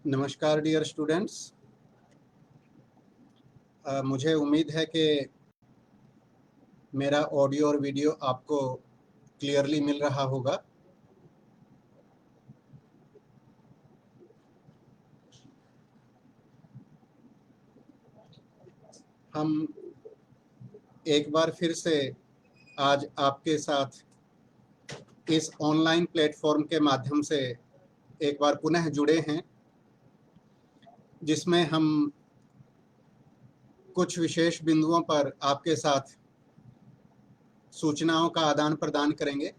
नमस्कार dear students. मुझे उम्मीद है कि मेरा ऑडियो और वीडियो आपको क्लियरली मिल रहा होगा। हम एक बार फिर से आज आपके साथ इस ऑनलाइन प्लेटफॉर्म के माध्यम से एक बार पुनः जुड़े हैं, जिसमें हम कुछ विशेष बिंदुओं पर आपके साथ सूचनाओं का आदान प्रदान करेंगे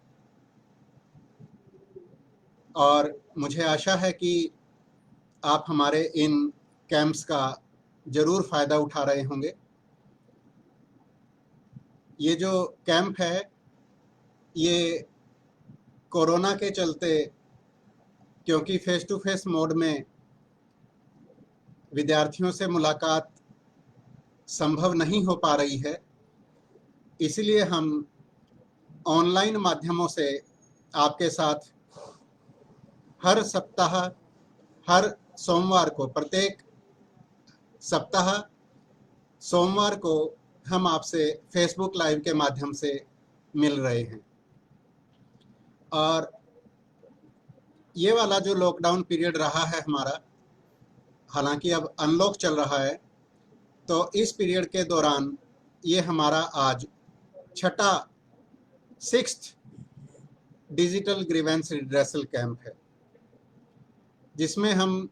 और मुझे आशा है कि आप हमारे इन कैंप्स का ज़रूर फ़ायदा उठा रहे होंगे। ये जो कैंप है ये कोरोना के चलते, क्योंकि फेस टू फेस मोड में विद्यार्थियों से मुलाकात संभव नहीं हो पा रही है, इसलिए हम ऑनलाइन माध्यमों से आपके साथ हर सप्ताह, हर सोमवार को, प्रत्येक सप्ताह सोमवार को हम आपसे फेसबुक लाइव के माध्यम से मिल रहे हैं। और ये वाला जो लॉकडाउन पीरियड रहा है हमारा, हालांकि अब अनलॉक चल रहा है, तो इस पीरियड के दौरान ये हमारा आज छठा 6th digital grievance redressal camp है, जिसमें हम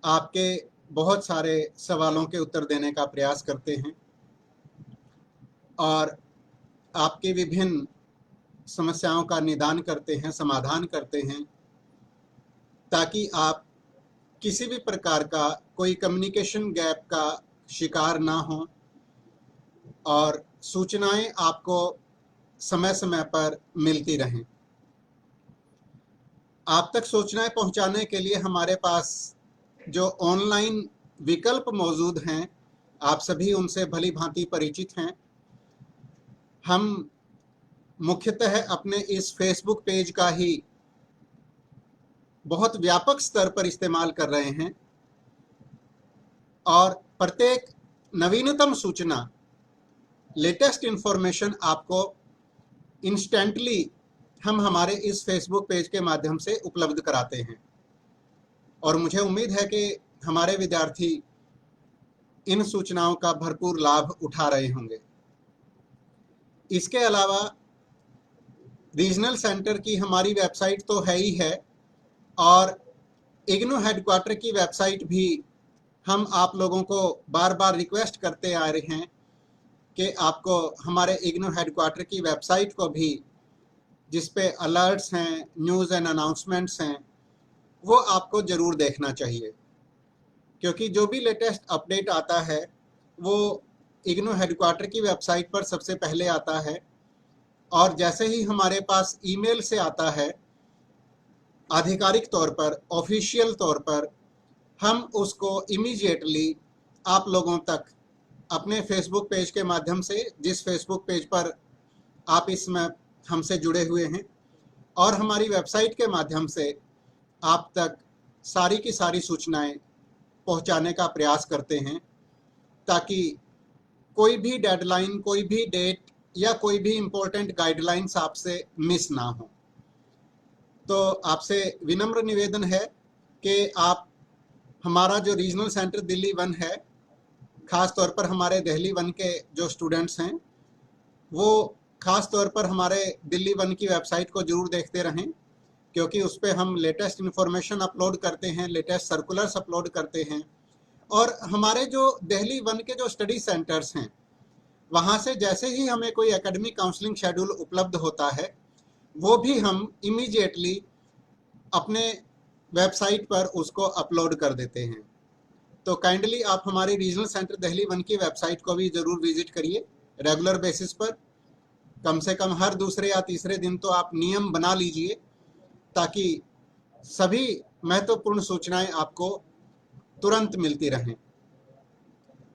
आपके बहुत सारे सवालों के उत्तर देने का प्रयास करते हैं और आपकी विभिन्न समस्याओं का निदान करते हैं, समाधान करते हैं, ताकि आप किसी भी प्रकार का कोई कम्युनिकेशन गैप का शिकार ना हो और सूचनाएं आपको समय समय पर मिलती रहें। आप तक सूचनाएं पहुंचाने के लिए हमारे पास जो ऑनलाइन विकल्प मौजूद हैं, आप सभी उनसे भली भांति परिचित हैं। हम मुख्यतः अपने इस फेसबुक पेज का ही बहुत व्यापक स्तर पर इस्तेमाल कर रहे हैं और प्रत्येक नवीनतम सूचना, लेटेस्ट इंफॉर्मेशन आपको इंस्टेंटली हम हमारे इस फेसबुक पेज के माध्यम से उपलब्ध कराते हैं और मुझे उम्मीद है कि हमारे विद्यार्थी इन सूचनाओं का भरपूर लाभ उठा रहे होंगे। इसके अलावा रीजनल सेंटर की हमारी वेबसाइट तो है ही है और इग्नू हेडक्वार्टर की वेबसाइट भी हम आप लोगों को बार बार रिक्वेस्ट करते आ रहे हैं कि आपको हमारे इग्नू हेडक्वार्टर की वेबसाइट को भी, जिस पे अलर्ट्स हैं, न्यूज़ एंड अनाउंसमेंट्स हैं, वो आपको ज़रूर देखना चाहिए, क्योंकि जो भी लेटेस्ट अपडेट आता है वो इग्नू हेडक्वार्टर की वेबसाइट पर सबसे पहले आता है और जैसे ही हमारे पास ईमेल से आता है आधिकारिक तौर पर, ऑफिशियल तौर पर, हम उसको इमीडिएटली आप लोगों तक अपने फेसबुक पेज के माध्यम से, जिस फेसबुक पेज पर आप इसमें हमसे जुड़े हुए हैं, और हमारी वेबसाइट के माध्यम से आप तक सारी की सारी सूचनाएं पहुंचाने का प्रयास करते हैं, ताकि कोई भी डेडलाइन, कोई भी डेट या कोई भी इम्पोर्टेंट गाइडलाइंस आपसे मिस ना हो। तो आपसे विनम्र निवेदन है कि आप हमारा जो रीजनल सेंटर दिल्ली 1 है, ख़ास तौर पर हमारे दिल्ली 1 के जो स्टूडेंट्स हैं, वो ख़ास तौर पर हमारे दिल्ली 1 की वेबसाइट को ज़रूर देखते रहें, क्योंकि उस पर हम लेटेस्ट इन्फॉर्मेशन अपलोड करते हैं, लेटेस्ट सर्कुलर्स अपलोड करते हैं और हमारे जो दिल्ली 1 के जो स्टडी सेंटर्स हैं, वहाँ से जैसे ही हमें कोई एकेडमिक काउंसलिंग शेड्यूल उपलब्ध होता है, वो भी हम इमीडिएटली अपने वेबसाइट पर उसको अपलोड कर देते हैं। तो काइंडली आप हमारे रीजनल सेंटर दिल्ली 1 की वेबसाइट को भी ज़रूर विजिट करिए रेगुलर बेसिस पर। कम से कम हर दूसरे या तीसरे दिन तो आप नियम बना लीजिए, ताकि सभी महत्वपूर्ण सूचनाएं आपको तुरंत मिलती रहें।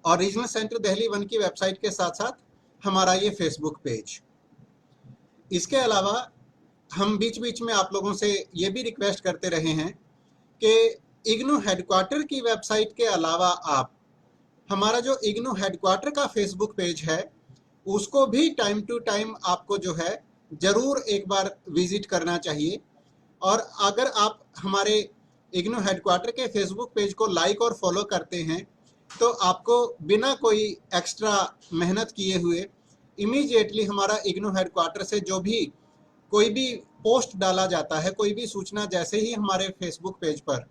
और रीजनल सेंटर दिल्ली 1 की वेबसाइट के साथ साथ हमारा ये फेसबुक पेज। इसके अलावा हम बीच बीच में आप लोगों से ये भी रिक्वेस्ट करते रहे हैं कि इग्नू हेडक्वार्टर की वेबसाइट के अलावा आप हमारा जो इग्नू हेडक्वार्टर का फेसबुक पेज है उसको भी टाइम टू टाइम आपको जो है जरूर एक बार विजिट करना चाहिए। और अगर आप हमारे इग्नू हेडक्वार्टर के फेसबुक पेज को लाइक और फॉलो करते हैं तो आपको बिना कोई एक्स्ट्रा मेहनत किए हुए इमीडिएटली हमारा इग्नू हेडक्वार्टर से जो भी कोई भी पोस्ट डाला जाता है, कोई भी सूचना जैसे ही हमारे फेसबुक पेज पर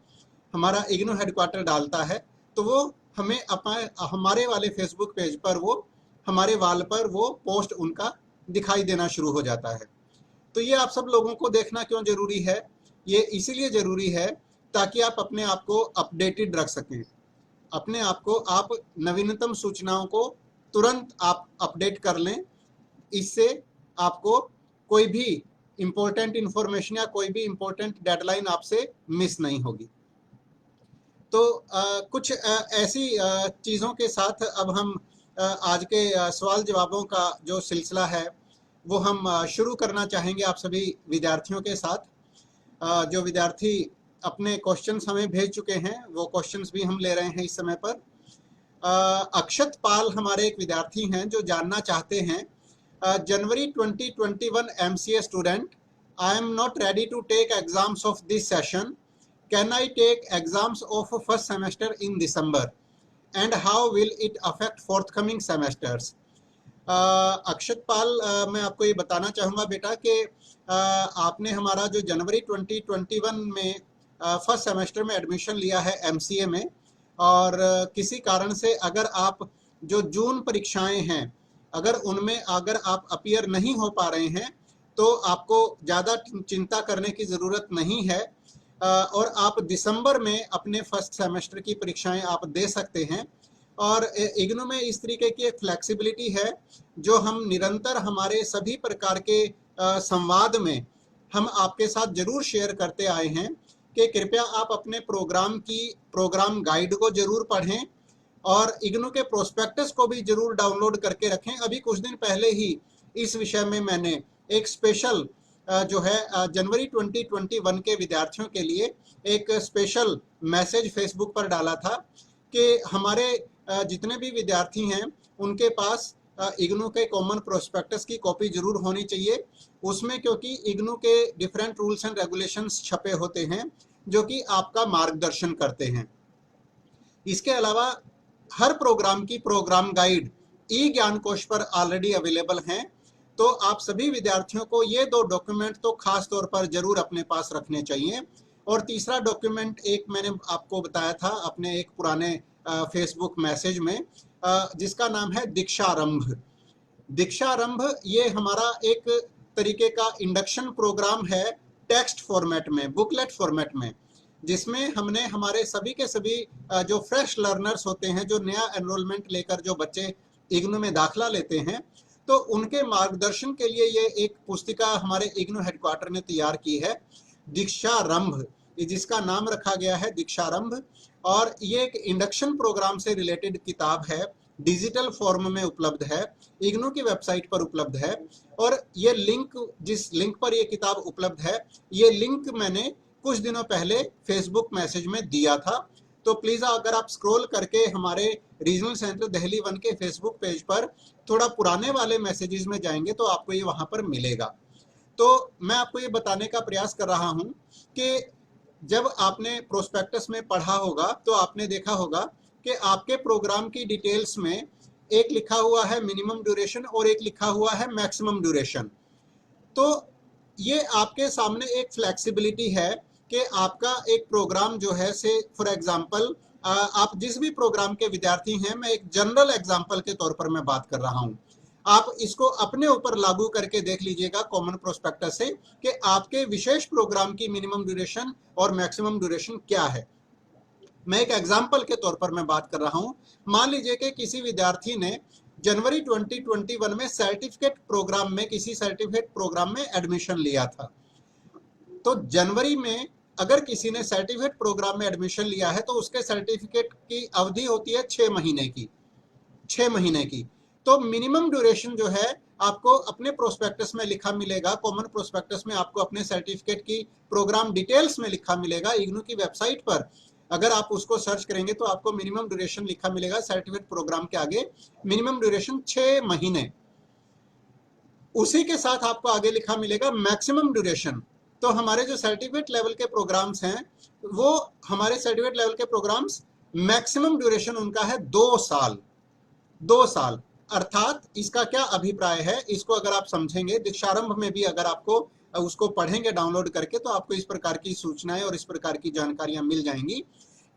हमारा इग्नू हेडक्वार्टर डालता है तो वो हमें हमारे वाले फेसबुक पेज पर वो हमारे वाल पर वो पोस्ट उनका दिखाई देना शुरू हो जाता है। तो ये आप सब लोगों को देखना क्यों जरूरी है? ये इसीलिए जरूरी है ताकि आप अपने आप को अपडेटेड रख सकें, अपने आप को आप नवीनतम सूचनाओं को तुरंत आप अपडेट कर लें। इससे आपको कोई भी इम्पोर्टेंट इंफॉर्मेशन या कोई भी इम्पोर्टेंट डेडलाइन आपसे मिस नहीं होगी। तो कुछ ऐसी चीज़ों के साथ अब हम आज के सवाल जवाबों का जो सिलसिला है वो हम शुरू करना चाहेंगे आप सभी विद्यार्थियों के साथ। जो विद्यार्थी अपने क्वेश्चंस हमें भेज चुके हैं वो क्वेश्चंस भी हम ले रहे हैं इस समय पर। अक्षत पाल हमारे एक विद्यार्थी हैं जो जानना चाहते हैं, January 2021 MCA student, I am not ready to take exams of this session, can I take exams of first semester in December and how will it affect forthcoming semesters? Akshat Pal, मैं आपको ये बताना चाहूँगा बेटा कि आपने हमारा जो जनवरी 2021 में फर्स्ट सेमेस्टर में एडमिशन लिया है MCA में, और किसी कारण से अगर आप जो जून परीक्षाएं हैं अगर उनमें अगर आप अपीयर नहीं हो पा रहे हैं तो आपको ज़्यादा चिंता करने की ज़रूरत नहीं है, और आप दिसंबर में अपने फर्स्ट सेमेस्टर की परीक्षाएं आप दे सकते हैं। और इग्नू में इस तरीके की एक फ्लेक्सिबिलिटी है जो हम निरंतर हमारे सभी प्रकार के संवाद में हम आपके साथ जरूर शेयर करते आए हैं कि कृपया आप अपने प्रोग्राम गाइड को जरूर पढ़ें और इग्नू के प्रोस्पेक्टस को भी जरूर डाउनलोड करके रखें। अभी कुछ दिन पहले ही इस विषय में मैंने एक स्पेशल जो है जनवरी 2021 के विद्यार्थियों के लिए एक स्पेशल मैसेज फेसबुक पर डाला था कि हमारे जितने भी विद्यार्थी हैं उनके पास इग्नू के कॉमन प्रोस्पेक्टस की कॉपी जरूर होनी चाहिए उसमें, क्योंकि इग्नू के डिफरेंट रूल्स एंड रेगुलेशंस छपे होते हैं जो कि आपका मार्गदर्शन करते हैं। इसके अलावा हर प्रोग्राम की प्रोग्राम गाइड ई ज्ञान कोश पर ऑलरेडी अवेलेबल हैं, तो आप सभी विद्यार्थियों को ये दो डॉक्यूमेंट तो खास तौर पर जरूर अपने पास रखने चाहिए। और तीसरा डॉक्यूमेंट एक मैंने आपको बताया था अपने एक पुराने फेसबुक मैसेज में, जिसका नाम है दीक्षारंभ। दीक्षारंभ ये हमारा एक तरीके का इंडक्शन प्रोग्राम है टेक्स्ट फॉर्मेट में, बुकलेट फॉर्मेट में, जिसमें हमने हमारे सभी के सभी जो फ्रेश लर्नर्स होते हैं, जो नया एनरोलमेंट लेकर जो बच्चे इग्नू में दाखिला लेते हैं, तो उनके मार्गदर्शन के लिए ये एक पुस्तिका हमारे इग्नू हेडक्वार्टर ने तैयार की है, दीक्षारंभ, जिसका नाम रखा गया है दीक्षारंभ। और ये एक इंडक्शन प्रोग्राम से रिलेटेड किताब है, डिजिटल फॉर्म में उपलब्ध है, इग्नू की वेबसाइट पर उपलब्ध है। और ये लिंक, जिस लिंक पर ये किताब उपलब्ध है, ये लिंक मैंने कुछ दिनों पहले फेसबुक मैसेज में दिया था। तो प्लीज़ अगर आप स्क्रॉल करके हमारे रीजनल सेंटर दिल्ली 1 के फेसबुक पेज पर थोड़ा पुराने वाले मैसेजेस में जाएंगे तो आपको ये वहाँ पर मिलेगा। तो मैं आपको ये बताने का प्रयास कर रहा हूँ कि जब आपने प्रोस्पेक्टस में पढ़ा होगा तो आपने देखा होगा कि आपके प्रोग्राम की डिटेल्स में एक लिखा हुआ है मिनिमम ड्यूरेशन और एक लिखा हुआ है मैक्सिमम ड्यूरेशन। तो ये आपके सामने एक फ्लेक्सिबिलिटी है कि आपका एक प्रोग्राम जो है, से फॉर एग्जांपल आप जिस भी प्रोग्राम के विद्यार्थी हैं, मैं एक जनरल एग्जांपल के तौर पर मैं बात कर रहा हूं, आप इसको अपने ऊपर लागू करके देख लीजिएगा कॉमन प्रोस्पेक्टस से कि आपके विशेष प्रोग्राम की मिनिमम ड्यूरेशन और मैक्सिमम ड्यूरेशन क्या है। मैं एक एग्जाम्पल के तौर पर मैं बात कर रहा हूं। मान लीजिए कि किसी विद्यार्थी ने जनवरी 2021 में सर्टिफिकेट प्रोग्राम में, किसी सर्टिफिकेट प्रोग्राम में एडमिशन लिया था। तो जनवरी में अगर किसी ने सर्टिफिकेट प्रोग्राम में एडमिशन लिया है तो उसके सर्टिफिकेट की अवधि होती है 6 महीने की, 6 महीने की। तो मिनिमम ड्यूरेशन जो है आपको अपने प्रोस्पेक्टस में लिखा मिलेगा, कॉमन प्रोस्पेक्टस में आपको अपने सर्टिफिकेट की प्रोग्राम डिटेल्स में लिखा मिलेगा इग्नू की वेबसाइट पर। अगर आप उसको सर्च करेंगे तो आपको मिनिमम ड्यूरेशन लिखा मिलेगा सर्टिफिकेट प्रोग्राम के आगे, मिनिमम ड्यूरेशन 6 महीने। उसी के साथ आपको आगे लिखा मिलेगा मैक्सिमम ड्यूरेशन। तो हमारे जो सर्टिफिकेट लेवल के प्रोग्राम्स हैं, वो हमारे सर्टिफिकेट लेवल के प्रोग्राम्स मैक्सिमम ड्यूरेशन उनका है 2 साल। 2 साल अर्थात इसका क्या अभिप्राय है, इसको अगर आप समझेंगे, दीक्षारंभ में भी अगर आपको उसको पढ़ेंगे डाउनलोड करके तो आपको इस प्रकार की सूचनाएं और इस प्रकार की जानकारियां मिल जाएंगी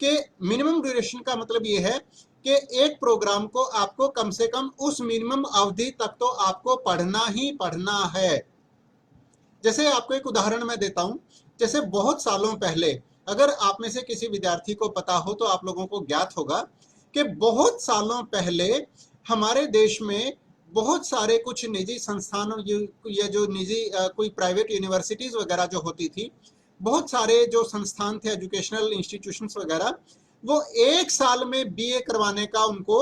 कि मिनिमम ड्यूरेशन का मतलब ये है कि एक प्रोग्राम को आपको कम से कम उस मिनिमम अवधि तक तो आपको पढ़ना ही पढ़ना है। जैसे आपको एक उदाहरण मैं देता हूं, जैसे बहुत सालों पहले, अगर आप में से किसी विद्यार्थी को पता हो तो आप लोगों को ज्ञात होगा कि बहुत सालों पहले हमारे देश में बहुत सारे कुछ निजी संस्थानों या जो निजी कोई प्राइवेट यूनिवर्सिटीज वगैरह जो होती थी, बहुत सारे जो संस्थान थे, एजुकेशनल इंस्टीट्यूशंस वगैरह, वो 1 साल में बीए करवाने का उनको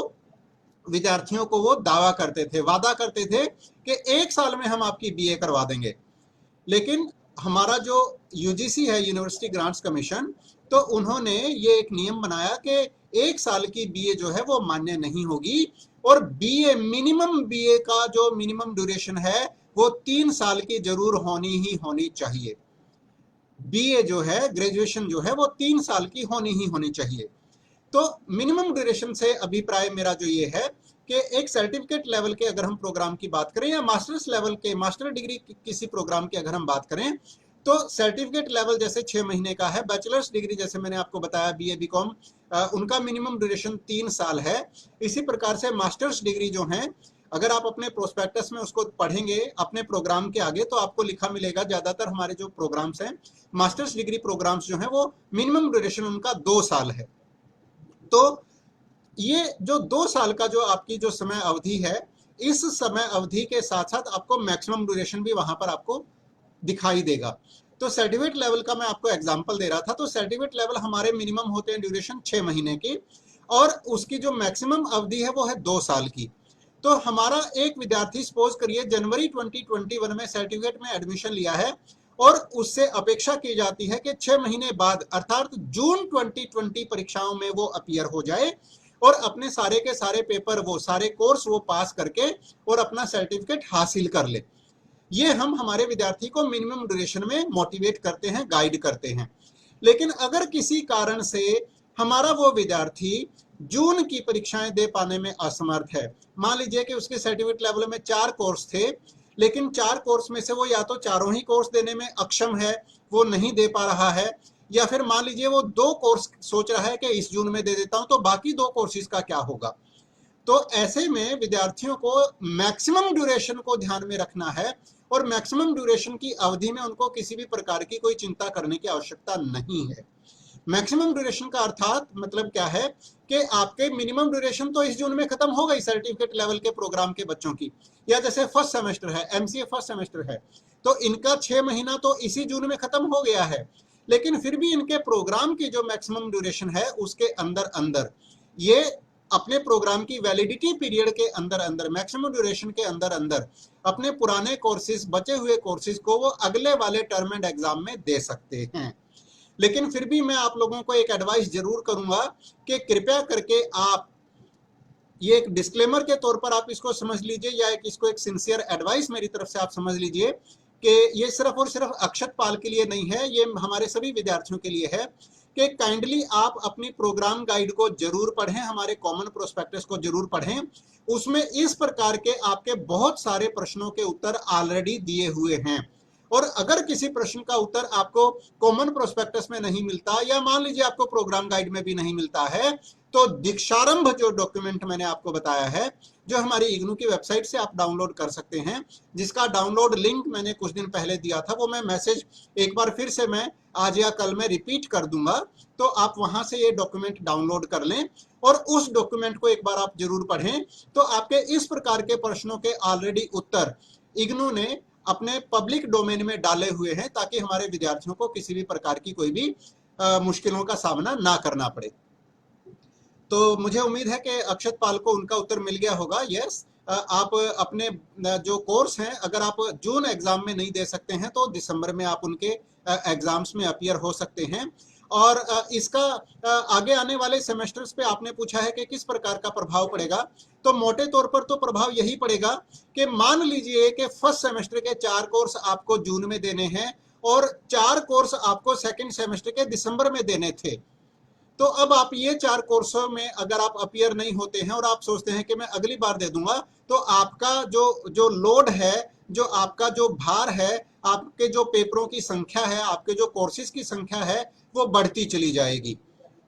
विद्यार्थियों को वो दावा करते थे, वादा करते थे कि 1 साल में हम आपकी बीए करवा देंगे। लेकिन हमारा जो यूजीसी है, यूनिवर्सिटी ग्रांट्स कमीशन, तो उन्होंने ये एक नियम बनाया कि 1 साल की बीए जो है वो मान्य नहीं होगी और बीए, मिनिमम बीए का जो मिनिमम ड्यूरेशन है वो 3 साल की जरूर होनी ही होनी चाहिए। बीए जो है, ग्रेजुएशन जो है वो 3 साल की होनी ही होनी चाहिए। तो मिनिमम ड्यूरेशन से अभिप्राय मेरा जो ये है कि एक सर्टिफिकेट लेवल के अगर हम प्रोग्राम की बात करें या मास्टर्स लेवल के, मास्टर डिग्री किसी प्रोग्राम की अगर हम बात करें, तो सर्टिफिकेट लेवल जैसे 6 महीने का है, बैचलर्स डिग्री जैसे मैंने आपको बताया बीए बीकॉम, उनका मिनिमम ड्यूरेशन 3 साल है। इसी प्रकार से मास्टर्स डिग्री जो है, अगर आप अपने प्रोस्पेक्टस में उसको पढ़ेंगे अपने प्रोग्राम के आगे तो आपको लिखा मिलेगा, ज्यादातर हमारे जो प्रोग्राम्स हैं मास्टर्स डिग्री प्रोग्राम्स जो हैं वो मिनिमम ड्यूरेशन उनका 2 साल है। तो ये जो 2 साल का जो आपकी जो समय अवधि है, इस समय अवधि के साथ साथ आपको मैक्सिमम ड्यूरेशन भी वहां पर आपको दिखाई देगा। तो सर्टिफिकेट लेवल का मैं आपको एग्जांपल दे रहा था, तो सर्टिफिकेट लेवल हमारे मिनिमम होते हैं ड्यूरेशन 6 महीने की और उसकी जो मैक्सिमम अवधि है वो है 2 साल की। तो हमारा एक विद्यार्थी, सपोज करिए जनवरी 2021 में सर्टिफिकेट में एडमिशन लिया है और उससे अपेक्षा की जाती है कि 6 महीने बाद अर्थात जून 2020 परीक्षाओं में वो अपीयर हो जाए और अपने सारे के सारे पेपर, वो सारे कोर्स वो पास करके और अपना सर्टिफिकेट हासिल कर ले। ये हम हमारे विद्यार्थी को मिनिमम ड्यूरेशन में मोटिवेट करते हैं, गाइड करते हैं। लेकिन अगर किसी कारण से हमारा वो विद्यार्थी जून की परीक्षाएं दे पाने में असमर्थ है, मान लीजिए कि उसके सर्टिफिकेट लेवल में 4 कोर्स थे, लेकिन 4 कोर्स में से वो या तो चारों ही कोर्स देने में अक्षम है, वो नहीं दे पा रहा है, या फिर मान लीजिए वो 2 कोर्स सोच रहा है कि इस जून में दे देता हूं, तो बाकी 2 कोर्सेज का क्या होगा। तो ऐसे में विद्यार्थियों को मैक्सिमम ड्यूरेशन को ध्यान में रखना है और मैक्सिमम ड्यूरेशन की अवधि में उनको किसी भी प्रकार की कोई चिंता करने की आवश्यकता नहीं है। मैक्सिमम ड्यूरेशन का अर्थात मतलब क्या है कि आपके मिनिमम ड्यूरेशन तो इस जून में खत्म हो गई सर्टिफिकेट लेवल के प्रोग्राम के बच्चों की, या जैसे फर्स्ट सेमेस्टर है, एमसीए फर्स्ट सेमेस्टर है, तो इनका 6 महीना तो इसी जून में खत्म हो गया है, लेकिन फिर भी इनके प्रोग्राम की जो मैक्सिमम ड्यूरेशन है उसके अंदर अंदर ये अपने प्रोग्राम की वैलिडिटी पीरियड के अंदर अंदर, मैक्सिमम ड्यूरेशन के अंदर अंदर अपने पुराने कोर्सेज, बचे हुए कोर्सेज को वो अगले वाले टर्म एंड एग्जाम में दे सकते हैं। लेकिन फिर भी मैं आप लोगों को एक एडवाइस जरूर करूंगा कि कृपया करके आप ये एक डिस्क्लेमर के तौर पर आप इसको समझ लीजिए, या इसको एक सिंसियर एडवाइस मेरी तरफ से आप समझ लीजिए कि ये सिर्फ और सिर्फ अक्षत पाल के लिए नहीं है, ये हमारे सभी विद्यार्थियों के लिए है कि काइंडली आप अपनी प्रोग्राम गाइड को जरूर पढ़ें, हमारे कॉमन प्रोस्पेक्टस को जरूर पढ़ें। उसमें इस प्रकार के आपके बहुत सारे प्रश्नों के उत्तर ऑलरेडी दिए हुए हैं और अगर किसी प्रश्न का उत्तर आपको कॉमन प्रोस्पेक्टस में नहीं मिलता या मान लीजिए आपको प्रोग्राम गाइड में भी नहीं मिलता है, तो दीक्षारंभ जो डॉक्यूमेंट मैंने आपको बताया है, जो हमारी इग्नू की वेबसाइट से आप डाउनलोड कर सकते हैं, जिसका डाउनलोड लिंक मैंने कुछ दिन पहले दिया था, वो मैं मैसेज एक बार फिर से मैं आज या कल में रिपीट कर दूंगा, तो आप वहां से ये डॉक्यूमेंट डाउनलोड कर लें और उस डॉक्यूमेंट को एक बार आप जरूर पढ़ें। तो आपके इस प्रकार के प्रश्नों के ऑलरेडी उत्तर इग्नू ने अपने पब्लिक डोमेन में डाले हुए हैं ताकि हमारे विद्यार्थियों को किसी भी प्रकार की कोई भी मुश्किलों का सामना ना करना पड़े। तो मुझे उम्मीद है कि अक्षत पाल को उनका उत्तर मिल गया होगा। यस, आप अपने जो कोर्स हैं, अगर आप जून एग्जाम में नहीं दे सकते हैं तो दिसंबर में आप उनके एग्जाम्स में अपीयर हो सकते हैं। और इसका आगे आने वाले सेमेस्टर्स पे आपने पूछा है कि किस प्रकार का प्रभाव पड़ेगा। तो मोटे तौर पर तो प्रभाव यही पड़ेगा कि मान लीजिए कि फर्स्ट सेमेस्टर के 4 कोर्स आपको जून में देने हैं और 4 कोर्स आपको सेकंड सेमेस्टर के दिसंबर में देने थे। तो अब आप ये 4 कोर्सों में अगर आप अपीयर नहीं होते हैं और आप सोचते हैं कि मैं अगली बार दे दूंगा, तो आपका जो लोड है, जो आपका जो भार है, आपके जो पेपरों की संख्या है, आपके जो कोर्सेज की संख्या है, वो बढ़ती चली जाएगी।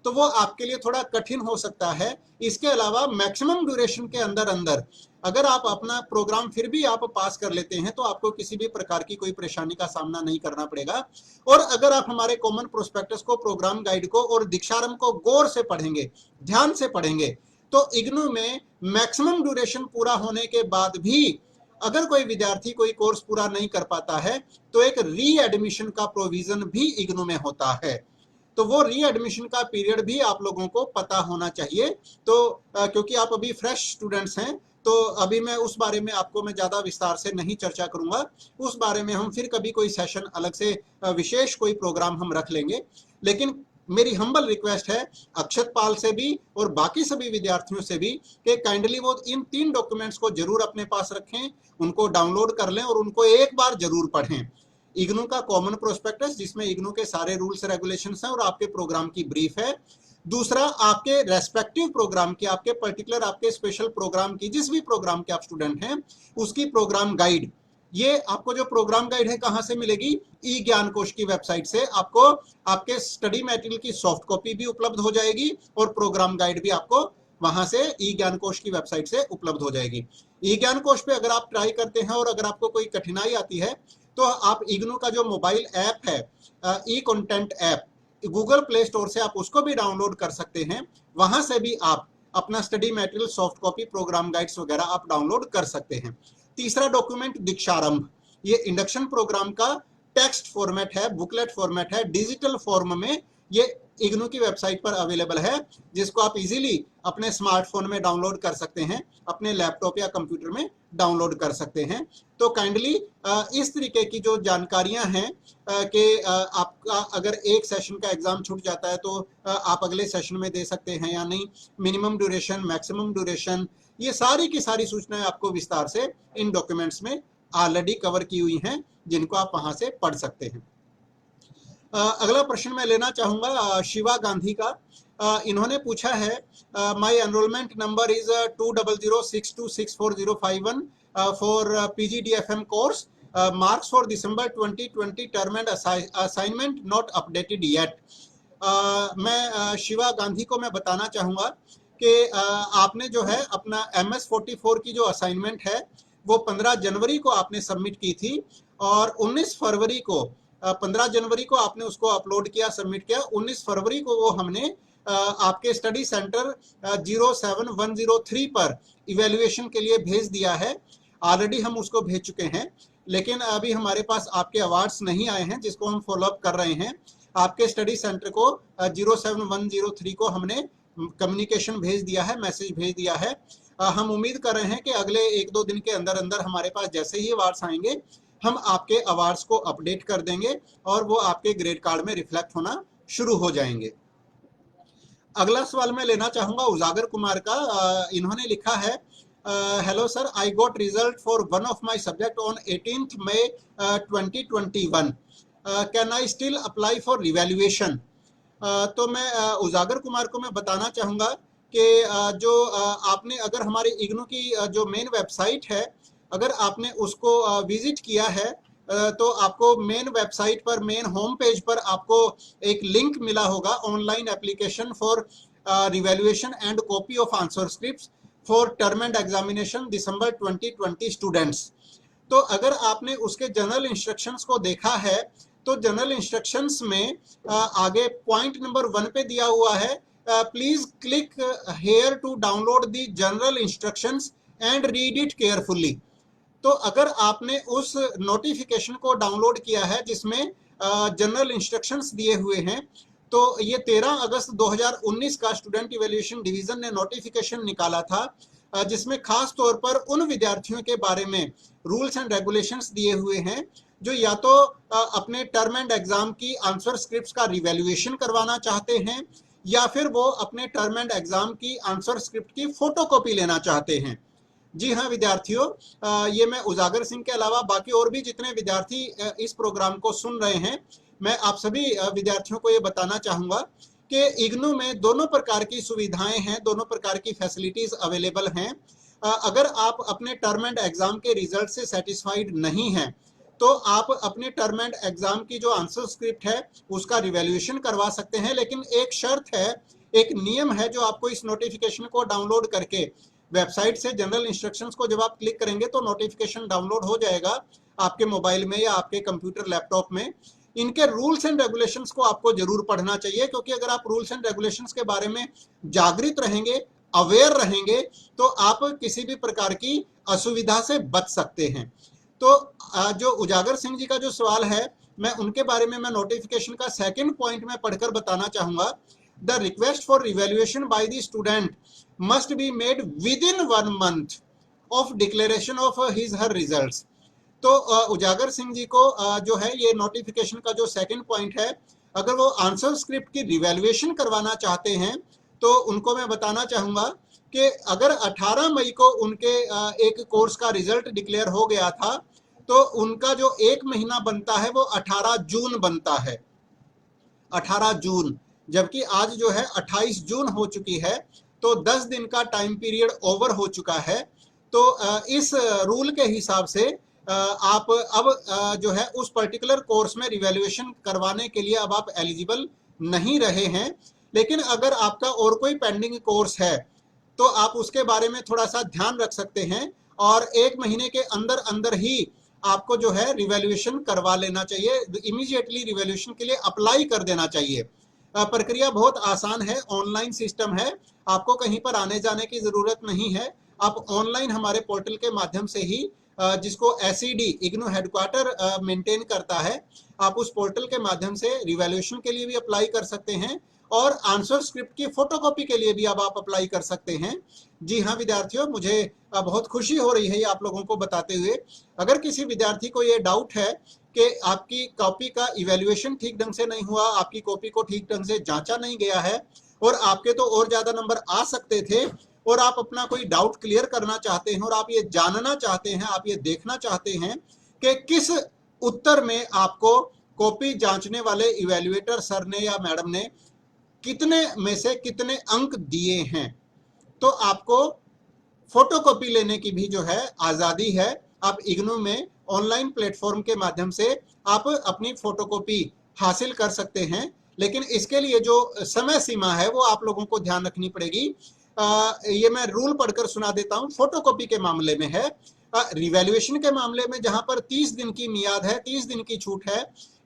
तो वो आपके लिए थोड़ा कठिन हो सकता है। इसके अलावा मैक्सिमम ड्यूरेशन के अंदर अंदर अगर आप अपना प्रोग्राम फिर भी आप पास कर लेते हैं तो आपको किसी भी प्रकार की कोई परेशानी का सामना नहीं करना पड़ेगा। और अगर आप हमारे कॉमन प्रोस्पेक्टस को, प्रोग्राम गाइड को और दीक्षारंभ को गौर से पढ़ेंगे, ध्यान से पढ़ेंगे, तो इग्नू में मैक्सिमम ड्यूरेशन पूरा होने के बाद भी अगर कोई विद्यार्थी कोई कोर्स पूरा नहीं कर पाता है तो एक री एडमिशन का प्रोविजन भी इग्नू में होता है। तो वो री एडमिशन का पीरियड भी आप लोगों को पता होना चाहिए। तो क्योंकि आप अभी फ्रेश स्टूडेंट्स हैं तो अभी मैं उस बारे में आपको मैं ज़्यादा विस्तार से नहीं चर्चा करूंगा। उस बारे में हम फिर कभी कोई सेशन अलग से विशेष कोई प्रोग्राम हम रख लेंगे। लेकिन मेरी हम्बल रिक्वेस्ट है अक्षत पाल से भी और बाकी सभी विद्यार्थियों से भी कि काइंडली वो इन 3 डॉक्यूमेंट्स को जरूर अपने पास रखें, उनको डाउनलोड कर लें और उनको एक बार जरूर पढ़ें। इग्नू का कॉमन प्रोस्पेक्टस जिसमें इग्नू के सारे रूल्स रेगुलेशंस हैं और आपके प्रोग्राम की ब्रीफ है। दूसरा, आपके रेस्पेक्टिव प्रोग्राम की, आपके पर्टिकुलर आपके स्पेशल प्रोग्राम की, जिस भी प्रोग्राम के आप स्टूडेंट हैं उसकी प्रोग्राम गाइड। ये आपको जो प्रोग्राम गाइड है कहां से मिलेगी? ई ज्ञान कोश की वेबसाइट से आपको आपके स्टडी मटेरियल की सॉफ्ट कॉपी भी उपलब्ध हो जाएगी और प्रोग्राम गाइड भी आपको वहां से ई ज्ञान कोश की वेबसाइट से उपलब्ध हो जाएगी। ई ज्ञान कोश पे अगर आप ट्राई करते हैं और अगर आपको कोई कठिनाई आती है तो आप इग्नू का जो मोबाइल ऐप है, e content app, Google Play Store से आप उसको भी डाउनलोड कर सकते हैं। वहां से भी आप अपना study material, soft copy, program guides वगैरह आप डाउनलोड कर सकते हैं। तीसरा डॉक्यूमेंट दीक्षारंभ, ये इंडक्शन प्रोग्राम का टेक्स्ट फॉर्मेट है, बुकलेट फॉर्मेट है, डिजिटल फॉर्म में ये इग्नू की वेबसाइट पर अवेलेबल है, जिसको आप इजीली अपने स्मार्टफोन में डाउनलोड कर सकते हैं, अपने लैपटॉप या कंप्यूटर में डाउनलोड कर सकते हैं। तो काइंडली इस तरीके की जो जानकारियां हैं कि आपका अगर एक सेशन का एग्जाम छूट जाता है तो आप अगले सेशन में दे सकते हैं या नहीं, मिनिमम ड्यूरेशन, मैक्सिमम ड्यूरेशन, ये सारी की सारी सूचनाएं आपको विस्तार से इन डॉक्यूमेंट्स में ऑलरेडी कवर की हुई हैं, जिनको आप वहां से पढ़ सकते हैं। अगला प्रश्न मैं लेना चाहूंगा शिवा गांधी का। इन्होंने पूछा है my enrolment number is 2006264051 for PGDFM course, marks for December 2020 term and assignment not updated yet. मैं शिवा गांधी को मैं बताना चाहूंगा कि आपने जो है अपना MS44 की जो असाइनमेंट है वो 15 जनवरी को आपने सबमिट की थी और 19 फरवरी को 15 जनवरी को आपने उसको अपलोड किया, सबमिट किया। 19 फरवरी को वो हमने आपके स्टडी सेंटर 07103 पर इवैल्यूएशन के लिए भेज दिया है। ऑलरेडी हम उसको भेज चुके हैं, लेकिन अभी हमारे पास आपके अवार्ड्स नहीं आए हैं, जिसको हम फॉलोअप कर रहे हैं। आपके स्टडी सेंटर को 07103 को हमने कम्युनिकेशन भेज दिया है, मैसेज भेज दिया है। हम उम्मीद कर रहे हैं कि अगले 1-2 दिन के अंदर अंदर हमारे पास जैसे ही अवार्ड्स आएंगे हम आपके अवार्ड्स को अपडेट कर देंगे और वो आपके ग्रेड कार्ड में रिफ्लेक्ट होना शुरू हो जाएंगे। अगला सवाल मैं लेना चाहूंगा उजागर कुमार का। इन्होंने लिखा है, hello sir, I got result for one of my subject on 18th May 2021, can I still apply for revaluation? तो मैं उजागर कुमार को मैं बताना चाहूंगा कि जो आपने अगर हमारे इग्नू की जो मेन वेबसाइट है अगर आपने उसको विजिट किया है तो आपको मेन वेबसाइट पर, मेन होम पेज पर आपको एक लिंक मिला होगा, online application for revaluation and copy of answer scripts for term and examination December 2020 students. तो अगर आपने उसके जनरल इंस्ट्रक्शंस को देखा है तो जनरल इंस्ट्रक्शंस में आगे पॉइंट नंबर 1 पे दिया हुआ है, please click here to download the general instructions and read it carefully. तो अगर आपने उस नोटिफिकेशन को डाउनलोड किया है जिसमें जनरल इंस्ट्रक्शंस दिए हुए हैं, तो ये 13 अगस्त 2019 का स्टूडेंट इवैल्यूएशन डिवीजन ने नोटिफिकेशन निकाला था। जिसमें खास तौर पर उन विद्यार्थियों के बारे में रूल्स एंड रेगुलेशंस दिए हुए हैं जो या तो अपने टर्म एंड एग्जाम की आंसर स्क्रिप्ट्स का रिवैल्यूएशन करवाना चाहते हैं या फिर वो अपने टर्म एंड एग्जाम की आंसर स्क्रिप्ट की फोटोकॉपी लेना चाहते हैं। जी हाँ विद्यार्थियों, ये मैं उजागर सिंह के अलावा बाकी और भी जितने विद्यार्थी इस प्रोग्राम को सुन रहे हैं, मैं आप सभी विद्यार्थियों को ये बताना चाहूँगा कि इग्नू में दोनों प्रकार की सुविधाएं हैं, दोनों प्रकार की फैसिलिटीज अवेलेबल हैं। अगर आप अपने टर्म एंड एग्जाम के रिजल्ट से सेटिस्फाइड नहीं हैं तो आप अपने टर्म एंड एग्जाम की जो आंसर स्क्रिप्ट है उसका रिवैल्यूएशन करवा सकते हैं, लेकिन एक शर्त है, एक नियम है जो आपको इस नोटिफिकेशन को डाउनलोड करके वेबसाइट से जनरल इंस्ट्रक्शंस को जब आप क्लिक करेंगे तो नोटिफिकेशन डाउनलोड हो जाएगा आपके मोबाइल में या आपके कंप्यूटर लैपटॉप में। इनके रूल्स एंड रेगुलेशंस को आपको जरूर पढ़ना चाहिए, क्योंकि अगर आप रूल्स एंड रेगुलेशंस के बारे में जागृत रहेंगे, अवेयर रहेंगे, तो आप किसी भी प्रकार की असुविधा से बच सकते हैं। तो जो उजागर सिंह जी का जो सवाल है, मैं उनके बारे में मैं नोटिफिकेशन का सेकंड पॉइंट में पढ़कर बताना चाहूंगा। The request for revaluation by the student must be made with in 1 month of declaration of his her results. तो उजागर सिंह जी को जो है ये नोटिफिकेशन का जो सेकंड पॉइंट है, अगर वो आंसर स्क्रिप्ट की रिवैल्यूएशन करवाना चाहते हैं तो उनको मैं बताना चाहूंगा कि अगर 18 मई को उनके एक कोर्स का रिजल्ट डिक्लेयर हो गया था तो उनका जो 1 महीना बनता है वो 18 जून बनता है, 18 जून, जबकि आज जो है 28 जून हो चुकी है, तो 10 दिन का टाइम पीरियड ओवर हो चुका है। तो इस रूल के हिसाब से आप अब जो है उस पर्टिकुलर कोर्स में रिवैल्यूएशन करवाने के लिए अब आप एलिजिबल नहीं रहे हैं। लेकिन अगर आपका और कोई पेंडिंग कोर्स है तो आप उसके बारे में थोड़ा सा ध्यान रख सकते हैं और 1 महीने के अंदर अंदर ही आपको जो है रिवैल्यूएशन करवा लेना चाहिए, इमीडिएटली रिवैल्यूएशन के लिए अप्लाई कर देना चाहिए। प्रक्रिया बहुत आसान है, ऑनलाइन सिस्टम है, आपको कहीं पर आने जाने की जरूरत नहीं है। आप ऑनलाइन हमारे पोर्टल के माध्यम से ही, जिसको एसईडी इग्नू हेडक्वार्टर मेंटेन करता है, आप उस पोर्टल के माध्यम से रिवैल्यूएशन के लिए भी अप्लाई कर सकते हैं और आंसर स्क्रिप्ट की फोटोकॉपी के लिए भी अब आप अप्लाई कर सकते हैं। जी हाँ विद्यार्थियों, मुझे बहुत खुशी हो रही है ये आप लोगों को बताते हुए। अगर किसी विद्यार्थी को ये डाउट है कि आपकी कॉपी का इवैल्यूएशन ठीक ढंग से नहीं हुआ, आपकी कॉपी को ठीक ढंग से जांचा नहीं गया है और आपके तो और ज्यादा नंबर आ सकते थे और आप अपना कोई डाउट क्लियर करना चाहते हैं और आप ये जानना चाहते हैं, आप ये देखना चाहते हैं कि किस उत्तर में आपको कॉपी जांचने वाले इवैल्यूएटर सर ने या मैडम ने कितने में से कितने अंक दिए हैं, तो आपको फोटोकॉपी लेने की भी जो है आजादी है। आप इग्नू में ऑनलाइन प्लेटफॉर्म के माध्यम से आप अपनी फोटोकॉपी हासिल कर सकते हैं, लेकिन इसके लिए जो समय सीमा है वो आप लोगों को ध्यान रखनी पड़ेगी। ये मैं रूल पढ़कर सुना देता हूं। फोटोकॉपी के मामले में है, रिवैल्यूएशन के मामले में जहां पर 30 दिन की मियाद है, 30 दिन की छूट है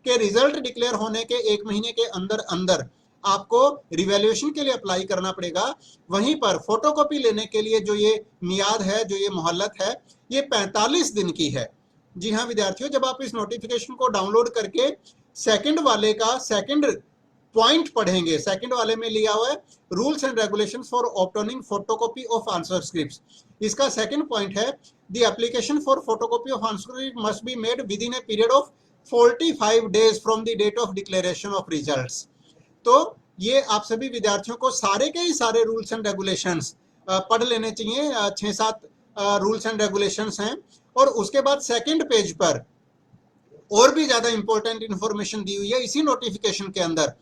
कि रिजल्ट डिक्लेयर होने के 1 महीने के अंदर अंदर आपको रिवैल्यूएशन के लिए अप्लाई करना पड़ेगा। वहीं पर फोटोकॉपी लेने के लिए जो ये मियाद है, जो ये मोहलत है, ये 45 दिन की है। जी हाँ विद्यार्थियों, जब आप इस नोटिफिकेशन को डाउनलोड करके सेकंड वाले का सेकंड पॉइंट पढ़ेंगे, सेकंड वाले में लिया हुआ है rules and regulations for obtaining photocopy of answer scripts. इसका सेकंड पॉइंट है the application for photocopy of answer script must be made within a period of 45 days from the date of declaration of results. तो ये आप सभी विद्यार्थियों को सारे के ही सारे रूल्स एंड रेगुलेशंस पढ़ लेने चाहिए। 6-7 रूल्स एंड रेगुलेशंस हैं और उसके बाद सेकंड पेज पर और भी ज्यादा इंपॉर्टेंट इंफॉर्मेशन दी हुई है इसी नोटिफिकेशन के अंदर।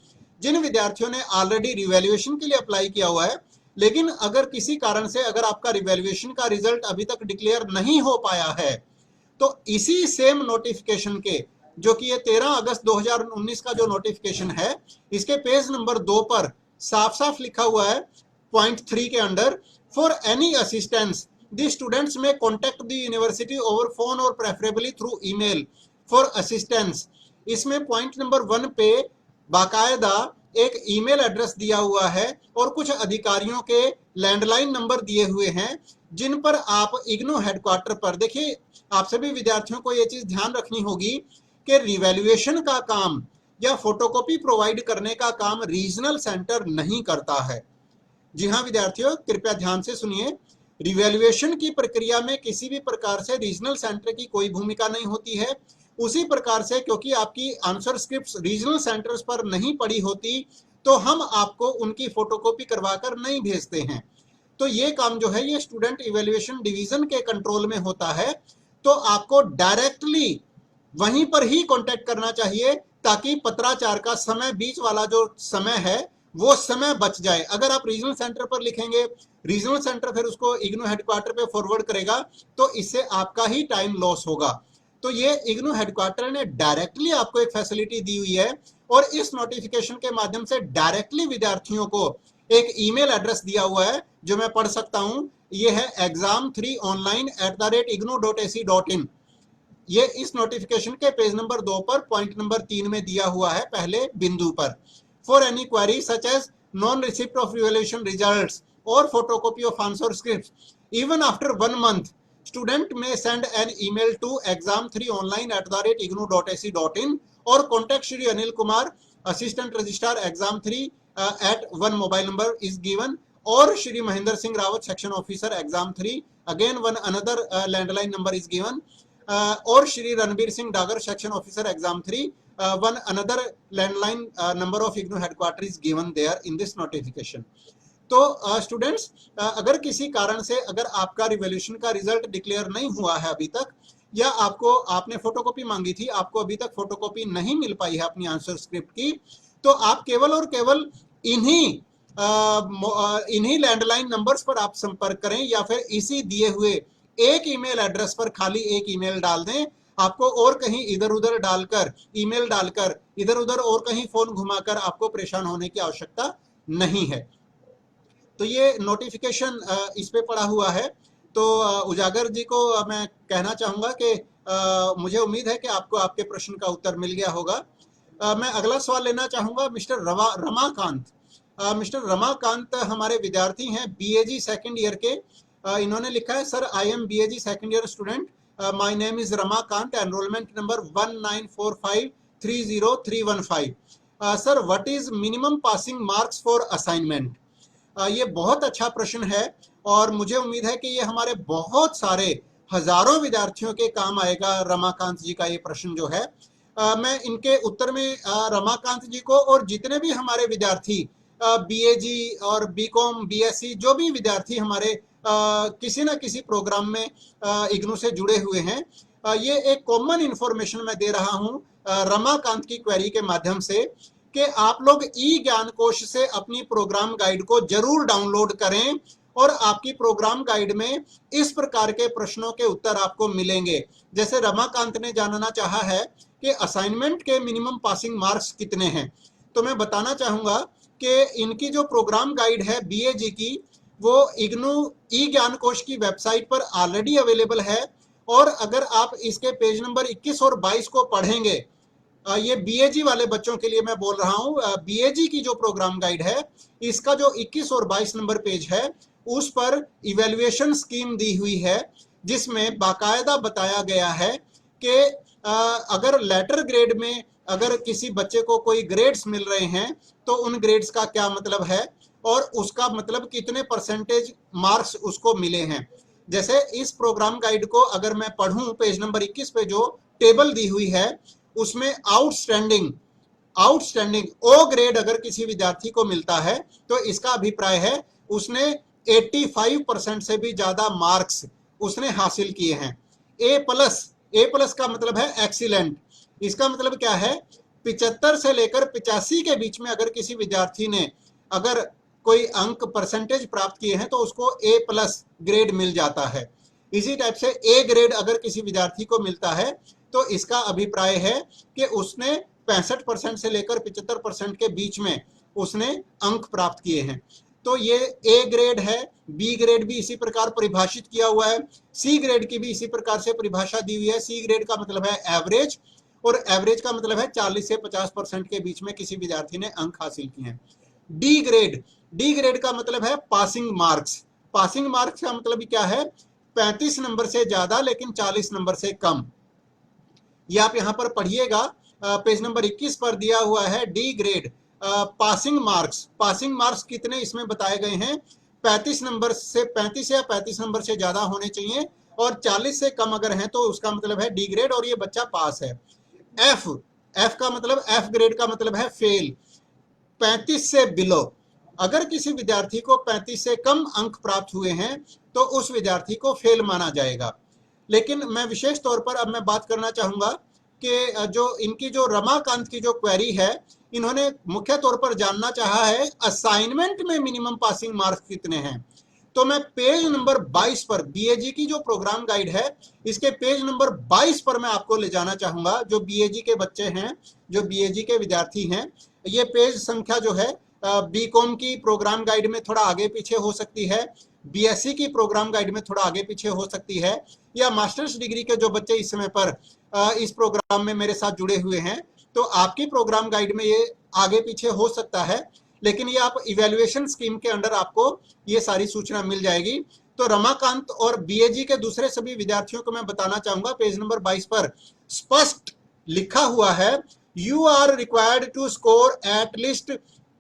जिन विद्यार्थियों ने ऑलरेडी रिवैल्यूएशन के लिए अप्लाई किया हुआ है, लेकिन अगर किसी कारण से अगर आपका रिवैल्यूएशन का रिजल्ट अभी तक डिक्लेयर नहीं हो पाया है, तो इसी सेम नोटिफिकेशन के, जो कि ये 13 अगस्त 2019 का जो नोटिफिकेशन है, इसके पेज नंबर 2 पर साफ साफ लिखा हुआ है पॉइंट 3 के under, for any assistance the students may contact the university over phone और preferably through email for assistance. इसमें पॉइंट नंबर 1 पे बाकायदा एक ईमेल एड्रेस दिया हुआ है और कुछ अधिकारियों के लैंडलाइन नंबर दिए हुए हैं, जिन पर आप इग्नू हेडक्वार्टर पर, देखिए आप सभी विद्यार्थियों को यह चीज ध्यान रखनी होगी कि रिवैल्यूएशन का काम या फोटोकॉपी प्रोवाइड करने का काम रीजनल सेंटर नहीं करता है। जी हाँ विद्यार्थियों, कृपया ध्यान से सुनिए। रिवैल्यूएशन की प्रक्रिया में किसी भी प्रकार से रीजनल सेंटर की कोई भूमिका नहीं होती है। उसी प्रकार से क्योंकि आपकी आंसर स्क्रिप्ट्स रीजनल सेंटर्स पर नहीं पड़ी होती, तो हम आपको उनकी फोटोकॉपी करवाकर नहीं भेजते हैं। तो ये काम जो है ये स्टूडेंट इवैल्यूएशन डिवीजन के कंट्रोल में होता है। तो आपको डायरेक्टली वहीं पर ही कांटेक्ट करना चाहिए, ताकि पत्राचार का समय, बीच वाला जो समय है वो समय बच जाए। अगर आप रीजनल सेंटर पर लिखेंगे, रीजनल सेंटर फिर उसको इग्नू हेडक्वार्टर पे फॉरवर्ड करेगा, तो इससे आपका ही टाइम लॉस होगा। तो ये इग्नू हेडक्वार्टर ने डायरेक्टली आपको एक फैसिलिटी दी हुई है, और इस नोटिफिकेशन के माध्यम से डायरेक्टली विद्यार्थियों को एक ईमेल एड्रेस दिया हुआ है, जो मैं पढ़ सकता हूं। ये है exam3online@ignu.ac.in। ये इस नोटिफिकेशन के पेज नंबर 2 पर पॉइंट नंबर 3 में दिया हुआ है, पहले बिंदु पर। For any query such as non receipt of revaluation results और photocopy of answer scripts even after 1 month, student may send an email to exam3online@ignu.ac.in or contact Shri Anil Kumar, Assistant Registrar Exam3 at one mobile number is given, or Shri Mahendra Singh Rawat, Section Officer Exam3, again one another landline number is given, or Shri Ranbir Singh Dagar, Section Officer Exam3, one another landline number of IGNOU headquarters is given there in this notification. तो students, अगर किसी कारण से अगर आपका revaluation का result declare नहीं हुआ है अभी तक, या आपने फोटोकॉपी मांगी थी, आपको अभी तक फोटोकॉपी नहीं मिल पाई है अपनी आंसर स्क्रिप्ट की, तो आप केवल और केवल इन्हीं लैंडलाइन नंबर्स पर आप संपर्क करें, या फिर इसी दिए हुए एक ईमेल एड्रेस पर खाली एक ईमेल डाल दें। आपको और कहीं इधर उधर डालकर, ईमेल डालकर, इधर उधर और कहीं फोन घुमाकर आपको परेशान होने की आवश्यकता नहीं है। तो ये नोटिफिकेशन इस पे पड़ा हुआ है। तो उजागर जी को मैं कहना चाहूंगा कि मुझे उम्मीद है कि आपको आपके प्रश्न का उत्तर मिल गया होगा। मैं अगला सवाल लेना चाहूंगा मिस्टर रमाकांत। मिस्टर रमाकांत हमारे विद्यार्थी हैं, बीएजी सेकंड ईयर के। इन्होंने लिखा है, sir I am BAG second year student, my name is Ramakant, enrolment number 194530315। Sir what is minimum passing marks for assignment? ये बहुत अच्छा प्रश्न है, और मुझे उम्मीद है कि ये हमारे बहुत सारे हजारों विद्यार्थियों के काम आएगा। रमाकांत जी का ये प्रश्न जो है, मैं इनके उत्तर में रमाकांत जी को और जितने भी हमारे विद्यार्थी बीएजी और बीकॉम, बीएससी, जो भी विद्यार्थी हमारे किसी न किसी प्रोग्राम में इग्नू से जुड़े हुए हैं, ये एक कॉमन इंफॉर्मेशन मैं दे रहा हूं रमाकांत की क्वेरी के माध्यम से, कि आप लोग ई ज्ञान कोश से अपनी प्रोग्राम गाइड को जरूर डाउनलोड करें, और आपकी प्रोग्राम गाइड में इस प्रकार के प्रश्नों के उत्तर आपको मिलेंगे। जैसे रमाकांत ने जानना चाहा है कि असाइनमेंट के मिनिमम पासिंग मार्क्स कितने हैं, तो मैं बताना चाहूंगा कि इनकी जो प्रोग्राम गाइड है बीएजी की, वो इग्नू ई ज्ञान कोश की वेबसाइट पर ऑलरेडी अवेलेबल है। और अगर आप इसके पेज नंबर 21 और 22 को पढ़ेंगे, ये बीएजी वाले बच्चों के लिए मैं बोल रहा हूं, बीएजी की जो प्रोग्राम गाइड है, इसका जो 21 और 22 नंबर पेज है, उस पर इवैल्यूएशन स्कीम दी हुई है, जिसमें बाकायदा बताया गया है कि अगर लेटर ग्रेड में अगर किसी बच्चे को कोई ग्रेड्स मिल रहे हैं, तो उन ग्रेड्स का क्या मतलब है, और उसका मतलब कितने परसेंटेज मार्क्स उसको मिले हैं। जैसे इस प्रोग्राम गाइड को अगर मैं पढ़ूं, पेज नंबर 21 पे जो टेबल दी हुई है, उसमें आउटस्टैंडिंग ओ ग्रेड अगर किसी विद्यार्थी को मिलता है, तो इसका अभिप्राय है उसने 85% से भी ज्यादा मार्क्स उसने हासिल किए हैं। ए प्लस का मतलब है एक्सीलेंट। इसका मतलब क्या है, 75 से लेकर 85 के बीच में अगर किसी विद्यार्थी ने अगर कोई अंक परसेंटेज प्राप्त किए हैं, तो उसको ए प्लस ग्रेड मिल जाता है। इसी टाइप से ए ग्रेड अगर किसी विद्यार्थी को मिलता है, तो इसका अभिप्राय है कि उसने 65% से लेकर 75% के बीच में उसने अंक प्राप्त किए हैं। तो ये ए ग्रेड है। बी ग्रेड भी इसी प्रकार परिभाषित किया हुआ है। सी ग्रेड की भी इसी प्रकार से परिभाषा दी हुई है। सी ग्रेड का मतलब है एवरेज, और एवरेज का मतलब है 40 से 50% के बीच में किसी विद्यार्थी ने अंक हासिल किए हैं। डी ग्रेड का मतलब है पासिंग मार्क्स का मतलब क्या है, 35 नंबर से ज्यादा लेकिन 40 नंबर से कम। ये आप यहां पर पढ़िएगा, पेज नंबर 21 पर दिया हुआ है डी ग्रेड पासिंग मार्क्स कितने इसमें बताए गए हैं, 35 नंबर से 35 या 35 नंबर से ज्यादा होने चाहिए, और 40 से कम अगर हैं तो उसका मतलब है डी ग्रेड और ये बच्चा पास है। एफ, एफ का मतलब, एफ ग्रेड का मतलब है फेल। 35 से बिलो, अगर किसी विद्यार्थी को 35 से कम अंक प्राप्त हुए हैं तो उस विद्यार्थी को फेल माना जाएगा। लेकिन मैं विशेष तौर पर अब मैं बात करना चाहूंगा कि जो इनकी जो रमाकांत की जो क्वेरी है, इन्होंने मुख्य तौर पर जानना चाहा है असाइनमेंट में मिनिमम पासिंग मार्क्स कितने हैं। तो मैं पेज नंबर 22 पर, बीएजी की जो प्रोग्राम गाइड है इसके पेज नंबर 22 पर मैं आपको ले जाना चाहूंगा। जो बीएजी के बच्चे हैं, जो बीएजी के विद्यार्थी हैं, ये पेज संख्या जो है बीकॉम की प्रोग्राम गाइड में थोड़ा आगे पीछे हो सकती है, बीएससी की प्रोग्राम गाइड में थोड़ा आगे पीछे हो सकती है, या मास्टर्स डिग्री के जो बच्चे इस समय पर इस प्रोग्राम में मेरे साथ जुड़े हुए हैं तो आपकी प्रोग्राम गाइड में ये आगे पीछे हो सकता है। लेकिन ये आप इवैल्यूएशन स्कीम के अंडर आपको ये सारी सूचना मिल जाएगी। तो रमाकांत और बीएजी के दूसरे सभी विद्यार्थियों को मैं बताना चाहूंगा, पेज नंबर 22 पर स्पष्ट लिखा हुआ है, you are required to score at least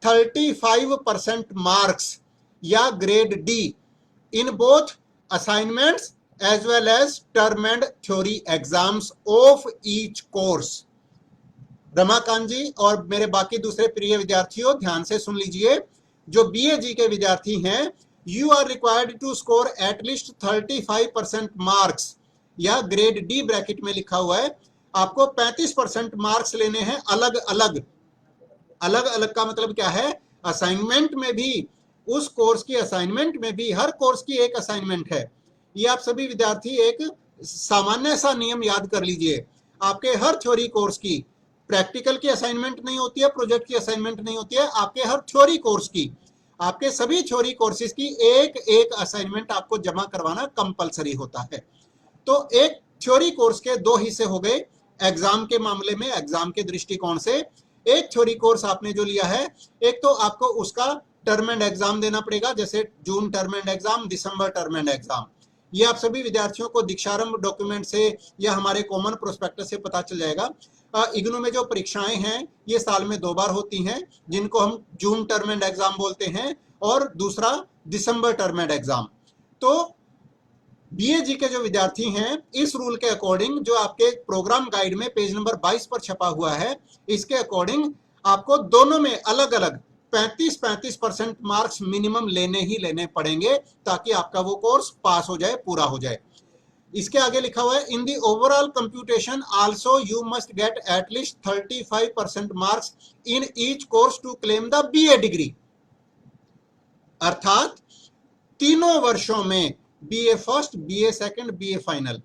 35% marks या grade D in both assignments as well as term end theory exams of each course. Ramakant ji और मेरे बाकी दूसरे प्रिय विद्यार्थियों ध्यान से सुन लीजिए, जो बीएजी के विद्यार्थी हैं, you are required to score at least 35% marks या ग्रेड डी ब्रैकेट में लिखा हुआ है, आपको 35% मार्क्स लेने हैं अलग अलग। अलग अलग का मतलब क्या है, असाइनमेंट में भी, उस कोर्स की असाइनमेंट में भी, हर कोर्स की एक असाइनमेंट है। ये आप सभी विद्यार्थी एक सामान्य सा नियम याद कर लीजिए, आपके हर थ्योरी कोर्स की प्रैक्टिकल की असाइनमेंट नहीं होती है, प्रोजेक्ट की असाइनमेंट नहीं होती है, आपके हर थ्योरी कोर्स की, आपके सभी थ्योरी कोर्सेज की एक एक असाइनमेंट आपको जमा करवाना कंपलसरी होता है। तो एक थ्योरी कोर्स के दो हिस्से हो गए एग्जाम के मामले में, एग्जाम के दृष्टिकोण से। एक थ्योरी कोर्स आपने जो लिया है, एक तो आपको उसका टर्म एंड एग्जाम देना पड़ेगा, जैसे June term end exam, December term end exam. ये आप सभी विद्यार्थियों को दीक्षारंभ डॉक्यूमेंट से या हमारे कॉमन प्रोस्पेक्टस से पता चल जाएगा। इग्नू में जो परीक्षाएं हैं ये साल में 2 बार होती हैं, जिनको हम जून टर्म एंड एग्जाम बोलते हैं, और दूसरा दिसंबर टर्म एंड एग्जाम। तो बीएजी के जो विद्यार्थी हैं, इस रूल के अकॉर्डिंग जो आपके प्रोग्राम गाइड में पेज नंबर 22 पर छपा हुआ है, इसके अकॉर्डिंग आपको दोनों में अलग अलग 35% मार्क्स मिनिमम लेने ही लेने पड़ेंगे ताकि आपका वो कोर्स पास हो जाए, पूरा हो जाए। इसके आगे लिखा हुआ है, in the overall computation also you must get at least 35% marks in each course to claim the BA degree. अर्थात तीनों वर्षों में, BA first, BA second, BA final,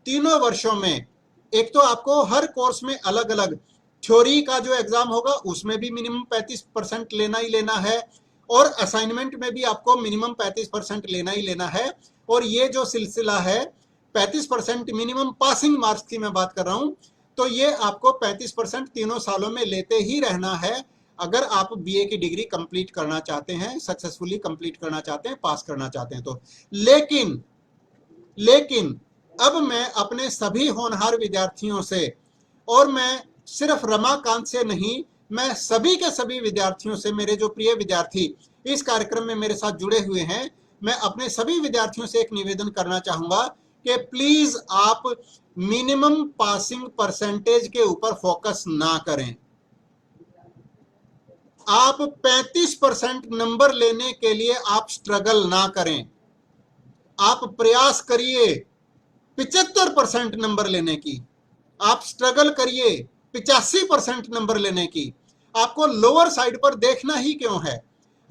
तीनों वर्षों में एक तो आपको हर कोर्स में अलग अलग थ्योरी का जो एग्जाम होगा उसमें भी मिनिमम 35% लेना ही लेना है, और असाइनमेंट में भी आपको मिनिमम 35% लेना ही लेना है। और ये जो सिलसिला है 35% मिनिमम पासिंग मार्क्स की मैं बात कर रहा हूं, तो ये आपको 35% तीनों सालों में लेते ही रहना है अगर आप बीए की डिग्री कंप्लीट करना चाहते हैं, सक्सेसफुली कंप्लीट करना चाहते हैं, पास करना चाहते हैं तो। लेकिन अब मैं अपने सभी होनहार विद्यार्थियों से, और मैं सिर्फ रमाकांत से नहीं, मैं सभी के सभी विद्यार्थियों से, मेरे जो प्रिय विद्यार्थी इस कार्यक्रम में मेरे साथ जुड़े हुए हैं, मैं अपने सभी विद्यार्थियों से एक निवेदन करना चाहूंगा कि प्लीज आप मिनिमम पासिंग परसेंटेज के ऊपर फोकस ना करें। आप 35% नंबर लेने के लिए आप स्ट्रगल ना करें, आप प्रयास करिए 75% नंबर लेने की, आप स्ट्रगल करिए 85% नंबर लेने की। आपको लोअर साइड पर देखना ही क्यों है,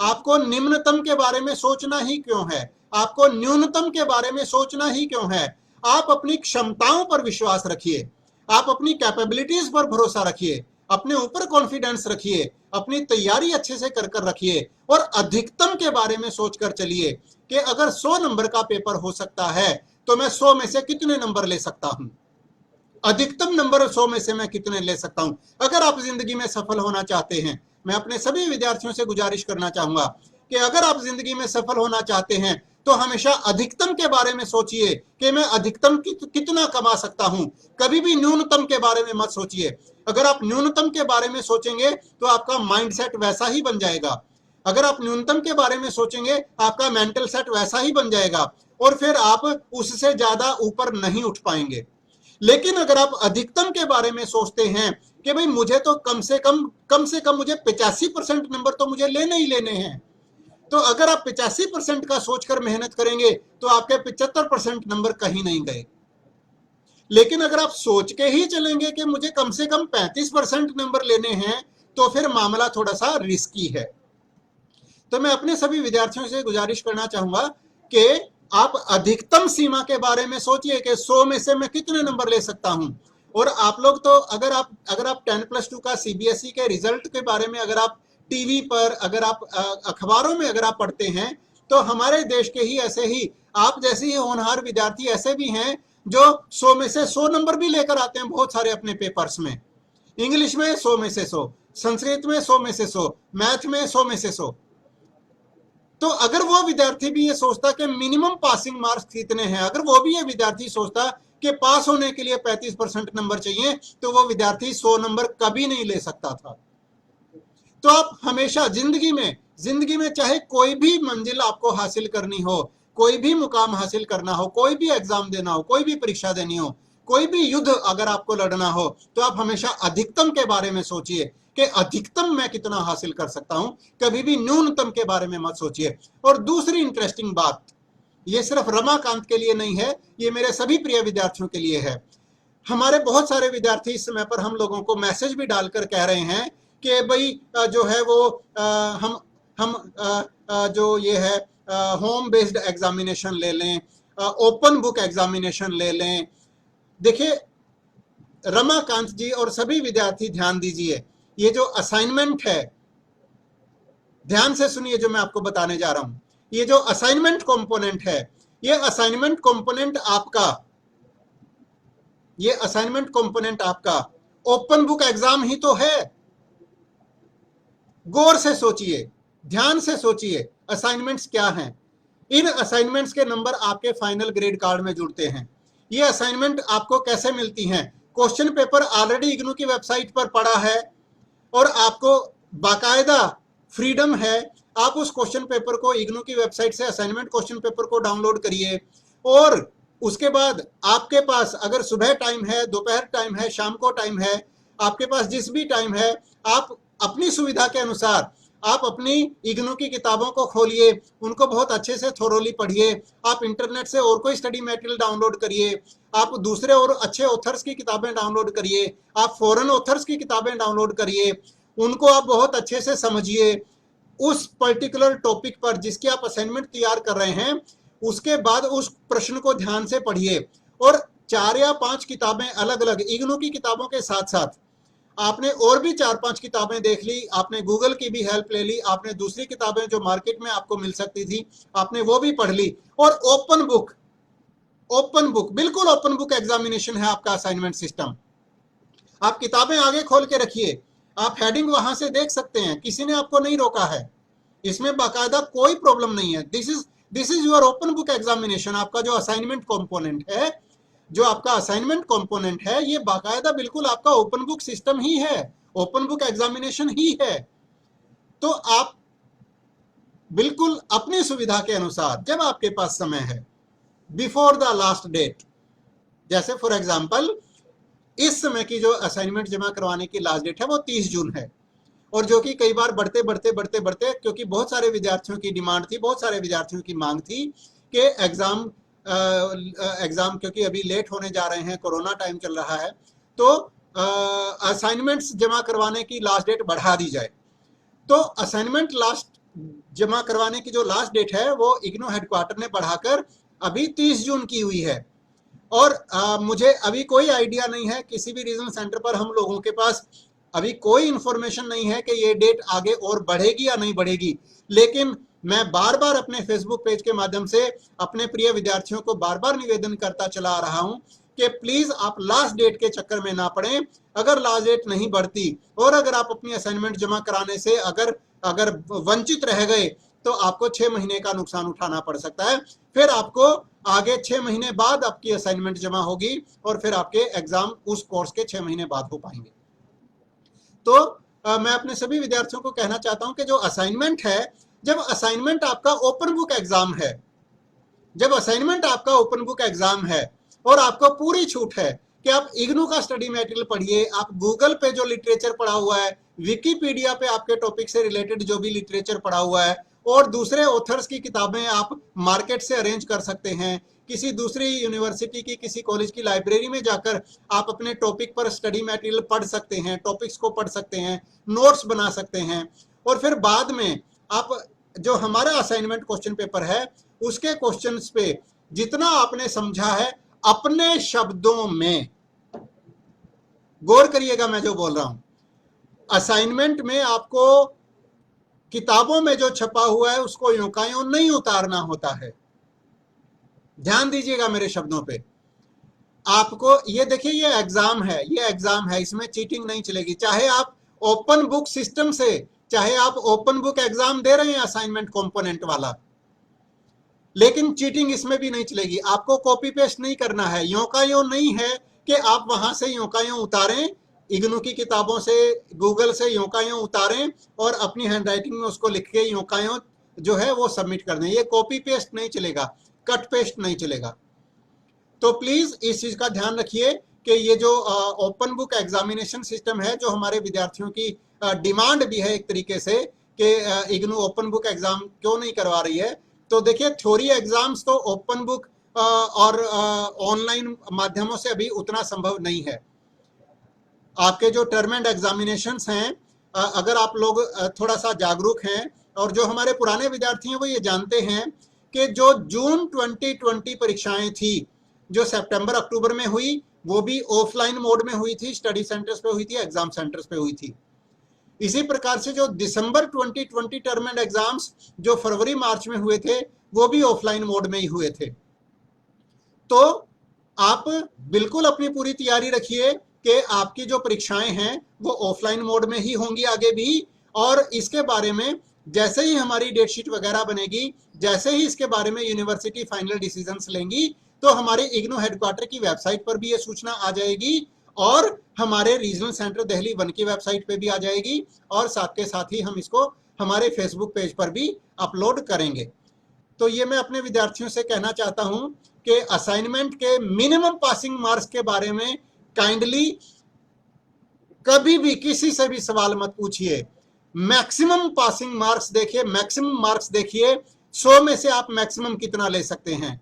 आपको निम्नतम के बारे में सोचना ही क्यों है, आपको न्यूनतम के बारे में सोचना ही क्यों है। आप अपनी क्षमताओं पर विश्वास रखिए, आप अपनी कैपेबिलिटीज पर भरोसा रखिए, अपने ऊपर कॉन्फिडेंस रखिए, अपनी तैयारी अच्छे से कर कर रखिए, और अधिकतम के बारे में सोचकर चलिए कि अगर 100 नंबर का पेपर हो सकता है तो मैं 100 में से कितने नंबर ले सकता हूं, अधिकतम नंबर 100 में से मैं कितने ले सकता हूं। अगर आप जिंदगी में सफल होना चाहते हैं, मैं अपने सभी विद्यार्थियों से गुजारिश करना चाहूंगा कि अगर आप जिंदगी में सफल होना चाहते हैं तो हमेशा अधिकतम के बारे में सोचिए कि मैं अधिकतम कितना कमा सकता हूं, कभी भी न्यूनतम के बारे में मत सोचिए। अगर आप न्यूनतम के बारे में सोचेंगे तो आपका माइंडसेट वैसा ही बन जाएगा। अगर आप न्यूनतम के बारे में सोचेंगे आपका मेंटल सेट वैसा ही बन जाएगा और फिर आप उससे ज्यादा ऊपर नहीं उठ पाएंगे। लेकिन अगर आप अधिकतम के बारे में सोचते हैं कि भाई मुझे तो कम से कम मुझे 85% नंबर तो मुझे लेने ही लेने हैं, तो अगर आप 85% का सोचकर मेहनत करेंगे तो आपके 75% नंबर कहीं नहीं गए। लेकिन अगर आप सोच के ही चलेंगे कि मुझे कम से कम 35% नंबर लेने हैं, तो फिर मामला थोड़ा सा रिस्की है। तो मैं अपने सभी विद्यार्थियों से गुजारिश करना चाहूंगा कि आप अधिकतम सीमा के बारे में सोचिए कि 100 में से मैं कितने नंबर ले सकता हूं। और आप लोग तो अगर आप 10+2 का सीबीएसई के रिजल्ट के बारे में अगर आप टीवी पर, अगर आप अखबारों में अगर आप पढ़ते हैं, तो हमारे देश के ही ऐसे ही आप जैसे ही होनहार विद्यार्थी ऐसे भी हैं जो 100 में से 100 नंबर भी लेकर आते हैं बहुत सारे अपने पेपर्स में। इंग्लिश में 100 में से 100, संस्कृत में 100 में से 100, मैथ में 100 में से 100। तो अगर वो विद्यार्थी भी ये सोचता कि मिनिमम पासिंग मार्क्स कितने हैं, अगर वो भी ये विद्यार्थी सोचता कि पास होने के लिए 35% नंबर चाहिए, तो वो विद्यार्थी 100 नंबर कभी नहीं ले सकता था। तो आप हमेशा जिंदगी में चाहे कोई भी मंजिल आपको हासिल करनी हो, कोई भी मुकाम हासिल करना हो, कोई भी एग्जाम देना हो, कोई भी परीक्षा देनी हो, कोई भी युद्ध अगर आपको लड़ना हो, तो आप हमेशा अधिकतम के बारे में सोचिए कि अधिकतम मैं कितना हासिल कर सकता हूं, कभी भी न्यूनतम के बारे में मत सोचिए। और दूसरी इंटरेस्टिंग बात, ये सिर्फ रमाकांत के लिए नहीं है, ये मेरे सभी प्रिय विद्यार्थियों के लिए है। हमारे बहुत सारे विद्यार्थी इस समय पर हम लोगों को मैसेज भी डालकर कह रहे हैं कि भाई जो है वो हम जो ये है होम बेस्ड एग्जामिनेशन ले लें, ओपन बुक एग्जामिनेशन ले लें। देखिए रमाकांत जी और सभी विद्यार्थी ध्यान दीजिए, ये जो असाइनमेंट है, ध्यान से सुनिए जो मैं आपको बताने जा रहा हूं। ये जो असाइनमेंट कंपोनेंट है, ये असाइनमेंट कंपोनेंट आपका ओपन बुक एग्जाम ही तो है। गौर से सोचिए, ध्यान से सोचिए, असाइनमेंट्स क्या हैं। इन असाइनमेंट्स के नंबर आपके फाइनल ग्रेड कार्ड में जुड़ते हैं। ये असाइनमेंट आपको कैसे मिलती हैं? क्वेश्चन पेपर ऑलरेडी इग्नू की वेबसाइट पर पड़ा है और आपको बाकायदा फ्रीडम है, आप उस क्वेश्चन पेपर को इग्नू की वेबसाइट से असाइनमेंट क्वेश्चन पेपर को डाउनलोड करिए और उसके बाद आपके पास अगर सुबह टाइम है, दोपहर टाइम है, शाम को टाइम है, आपके पास जिस भी टाइम है, आप अपनी सुविधा के अनुसार आप अपनी इग्नू की किताबों को खोलिए, उनको बहुत अच्छे से थोरोली पढ़िए। आप इंटरनेट से और कोई स्टडी मटेरियल डाउनलोड करिए, आप दूसरे और अच्छे ऑथर्स की किताबें डाउनलोड करिए, आप फॉरेन ऑथर्स की किताबें डाउनलोड करिए, उनको आप बहुत अच्छे से समझिए। उस पर्टिकुलर टॉपिक पर जिसकी आप असाइनमेंट तैयार कर रहे हैं, उसके बाद उस प्रश्न को ध्यान से पढ़िए। और 4 या 5 किताबें अलग अलग इग्नू की किताबों के साथ साथ आपने और भी 4-5 किताबें देख ली, आपने गूगल की भी हेल्प ले ली, आपने दूसरी किताबें जो मार्केट में आपको मिल सकती थी आपने वो भी पढ़ ली। और ओपन बुक बिल्कुल ओपन बुक एग्जामिनेशन है आपका असाइनमेंट सिस्टम। आप किताबें आगे खोल के रखिए, आप हेडिंग वहां से देख सकते हैं, किसी ने आपको नहीं रोका है, इसमें बाकायदा कोई प्रॉब्लम नहीं है। This is your open book examination. आपका जो असाइनमेंट कंपोनेंट है, ये बाकायदा बिल्कुल आपका ओपन बुक सिस्टम ही है, ओपन बुक एग्जामिनेशन ही है। तो आप बिल्कुल अपनी सुविधा के अनुसार जब आपके पास समय है, बिफोर द लास्ट डेट, जैसे फॉर एग्जांपल इस समय की जो असाइनमेंट जमा करवाने की लास्ट डेट है वो 30 जून है, और जो कि कई बार बढ़ते क्योंकि बहुत सारे विद्यार्थियों की डिमांड थी, बहुत सारे विद्यार्थियों की मांग थी कि एग्जाम क्योंकि अभी लेट होने जा रहे हैं, कोरोना टाइम चल रहा है, तो असाइनमेंट्स जमा करवाने की लास्ट डेट बढ़ा दी जाए। तो असाइनमेंट जमा करवाने की जो लास्ट डेट है वो इग्नू हेडक्वार्टर ने बढ़ाकर अभी 30 जून की हुई है। और मुझे अभी कोई आइडिया नहीं है, किसी भी रीजनल सेंटर पर हम लोगों के पास अभी कोई इंफॉर्मेशन नहीं है कि ये डेट आगे और बढ़ेगी या नहीं बढ़ेगी। लेकिन मैं बार बार अपने फेसबुक पेज के माध्यम से अपने प्रिय विद्यार्थियों को बार बार निवेदन करता चला आ रहा हूं कि प्लीज आप लास्ट डेट के चक्कर में ना पड़े। अगर लास्ट डेट नहीं बढ़ती और अगर आप अपनी असाइनमेंट जमा कराने से अगर वंचित रह गए तो आपको 6 महीने का नुकसान उठाना पड़ सकता है। फिर आपको आगे 6 महीने बाद आपकी असाइनमेंट जमा होगी और फिर आपके एग्जाम उस कोर्स के 6 महीने बाद हो पाएंगे। तो मैं अपने सभी विद्यार्थियों को कहना चाहता हूं कि जो असाइनमेंट है, जब असाइनमेंट आपका ओपन बुक एग्जाम है, जब असाइनमेंट आपका ओपन बुक एग्जाम है और आपको पूरी छूट है कि आप इग्नू का स्टडी मटेरियल पढ़िए, आप गूगल पे जो लिटरेचर पढ़ा हुआ है, विकीपीडिया पे आपके टॉपिक से रिलेटेड जो भी लिटरेचर पढ़ा हुआ है, और दूसरे ऑथर्स की किताबें आप मार्केट से अरेंज कर सकते हैं, किसी दूसरी यूनिवर्सिटी की, किसी कॉलेज की लाइब्रेरी में जाकर आप अपने टॉपिक पर स्टडी मटेरियल पढ़ सकते हैं, टॉपिक्स को पढ़ सकते हैं, नोट्स बना सकते हैं, और फिर बाद में आप जो हमारा असाइनमेंट क्वेश्चन पेपर है उसके क्वेश्चंस पे जितना आपने समझा है अपने शब्दों में, गौर करिएगा मैं जो बोल रहा हूं, असाइनमेंट में आपको किताबों में जो छपा हुआ है उसको यूं का यूं नहीं उतारना होता है। ध्यान दीजिएगा मेरे शब्दों पे। आपको ये देखिए, ये एग्जाम है, ये एग्जाम है, इसमें चीटिंग नहीं चलेगी। चाहे आप ओपन बुक सिस्टम से, चाहे आप ओपन बुक एग्जाम दे रहे हैं असाइनमेंट कंपोनेंट वाला, लेकिन चीटिंग इसमें भी नहीं चलेगी। आपको कॉपी पेस्ट नहीं करना है, यों का यों नहीं है कि आप वहां से यों का यों उतारें, इग्नू की किताबों से, गूगल से यों का यों उतारें और अपनी हैंडराइटिंग में उसको लिख के यों का यों जो है वो सबमिट कर दें। ये कॉपी पेस्ट नहीं चलेगा, कट पेस्ट नहीं चलेगा। तो प्लीज इस चीज का ध्यान रखिए कि ये जो ओपन बुक एग्जामिनेशन सिस्टम है, जो हमारे विद्यार्थियों की डिमांड भी है एक तरीके से कि इग्नू ओपन बुक एग्जाम क्यों नहीं करवा रही है। तो देखिए, थ्योरी एग्जाम्स तो ओपन बुक और ऑनलाइन माध्यमों से अभी उतना संभव नहीं है। आपके जो टर्म एंड एग्जामिनेशंस हैं, अगर आप लोग थोड़ा सा जागरूक हैं और जो हमारे पुराने विद्यार्थी हैं वो ये जानते हैं कि जो जून 2020 परीक्षाएं थी, जो सितंबर अक्टूबर में हुई, वो भी ऑफलाइन मोड में हुई थी, स्टडी सेंटर्स पे हुई थी, एग्जाम सेंटर्स पे हुई थी। इसी प्रकार से जो दिसंबर 2020 टर्म एंड एग्जाम्स जो फरवरी मार्च में हुए थे, वो भी ऑफलाइन मोड में ही हुए थे। तो आप बिल्कुल अपनी पूरी तैयारी रखिए कि आपकी जो परीक्षाएं हैं वो ऑफलाइन मोड में ही होंगी आगे भी, और इसके बारे में जैसे ही हमारी डेटशीट वगैरह बनेगी, जैसे ही इसके बारे में यूनिवर्सिटी फाइनल डिसीजंस लेंगी, तो हमारे इग्नू हेडक्वार्टर की वेबसाइट पर भी ये सूचना आ जाएगी और हमारे रीजनल सेंटर दिल्ली 1 की वेबसाइट पे भी आ जाएगी, और साथ के साथ ही हम इसको हमारे फेसबुक पेज पर भी अपलोड करेंगे। तो ये मैं अपने विद्यार्थियों से कहना चाहता हूं कि असाइनमेंट के मिनिमम पासिंग मार्क्स के बारे में काइंडली कभी भी किसी से भी सवाल मत पूछिए। मैक्सिमम पासिंग मार्क्स देखिए, मैक्सिमम मार्क्स देखिए, 100 में से आप मैक्सिमम कितना ले सकते हैं।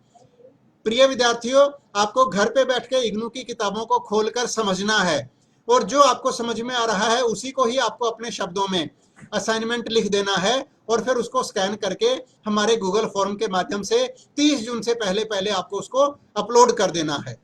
प्रिय विद्यार्थियों, आपको घर पे बैठ के इग्नू की किताबों को खोलकर समझना है, और जो आपको समझ में आ रहा है उसी को ही आपको अपने शब्दों में असाइनमेंट लिख देना है, और फिर उसको स्कैन करके हमारे गूगल फॉर्म के माध्यम से 30 जून से पहले पहले आपको उसको अपलोड कर देना है।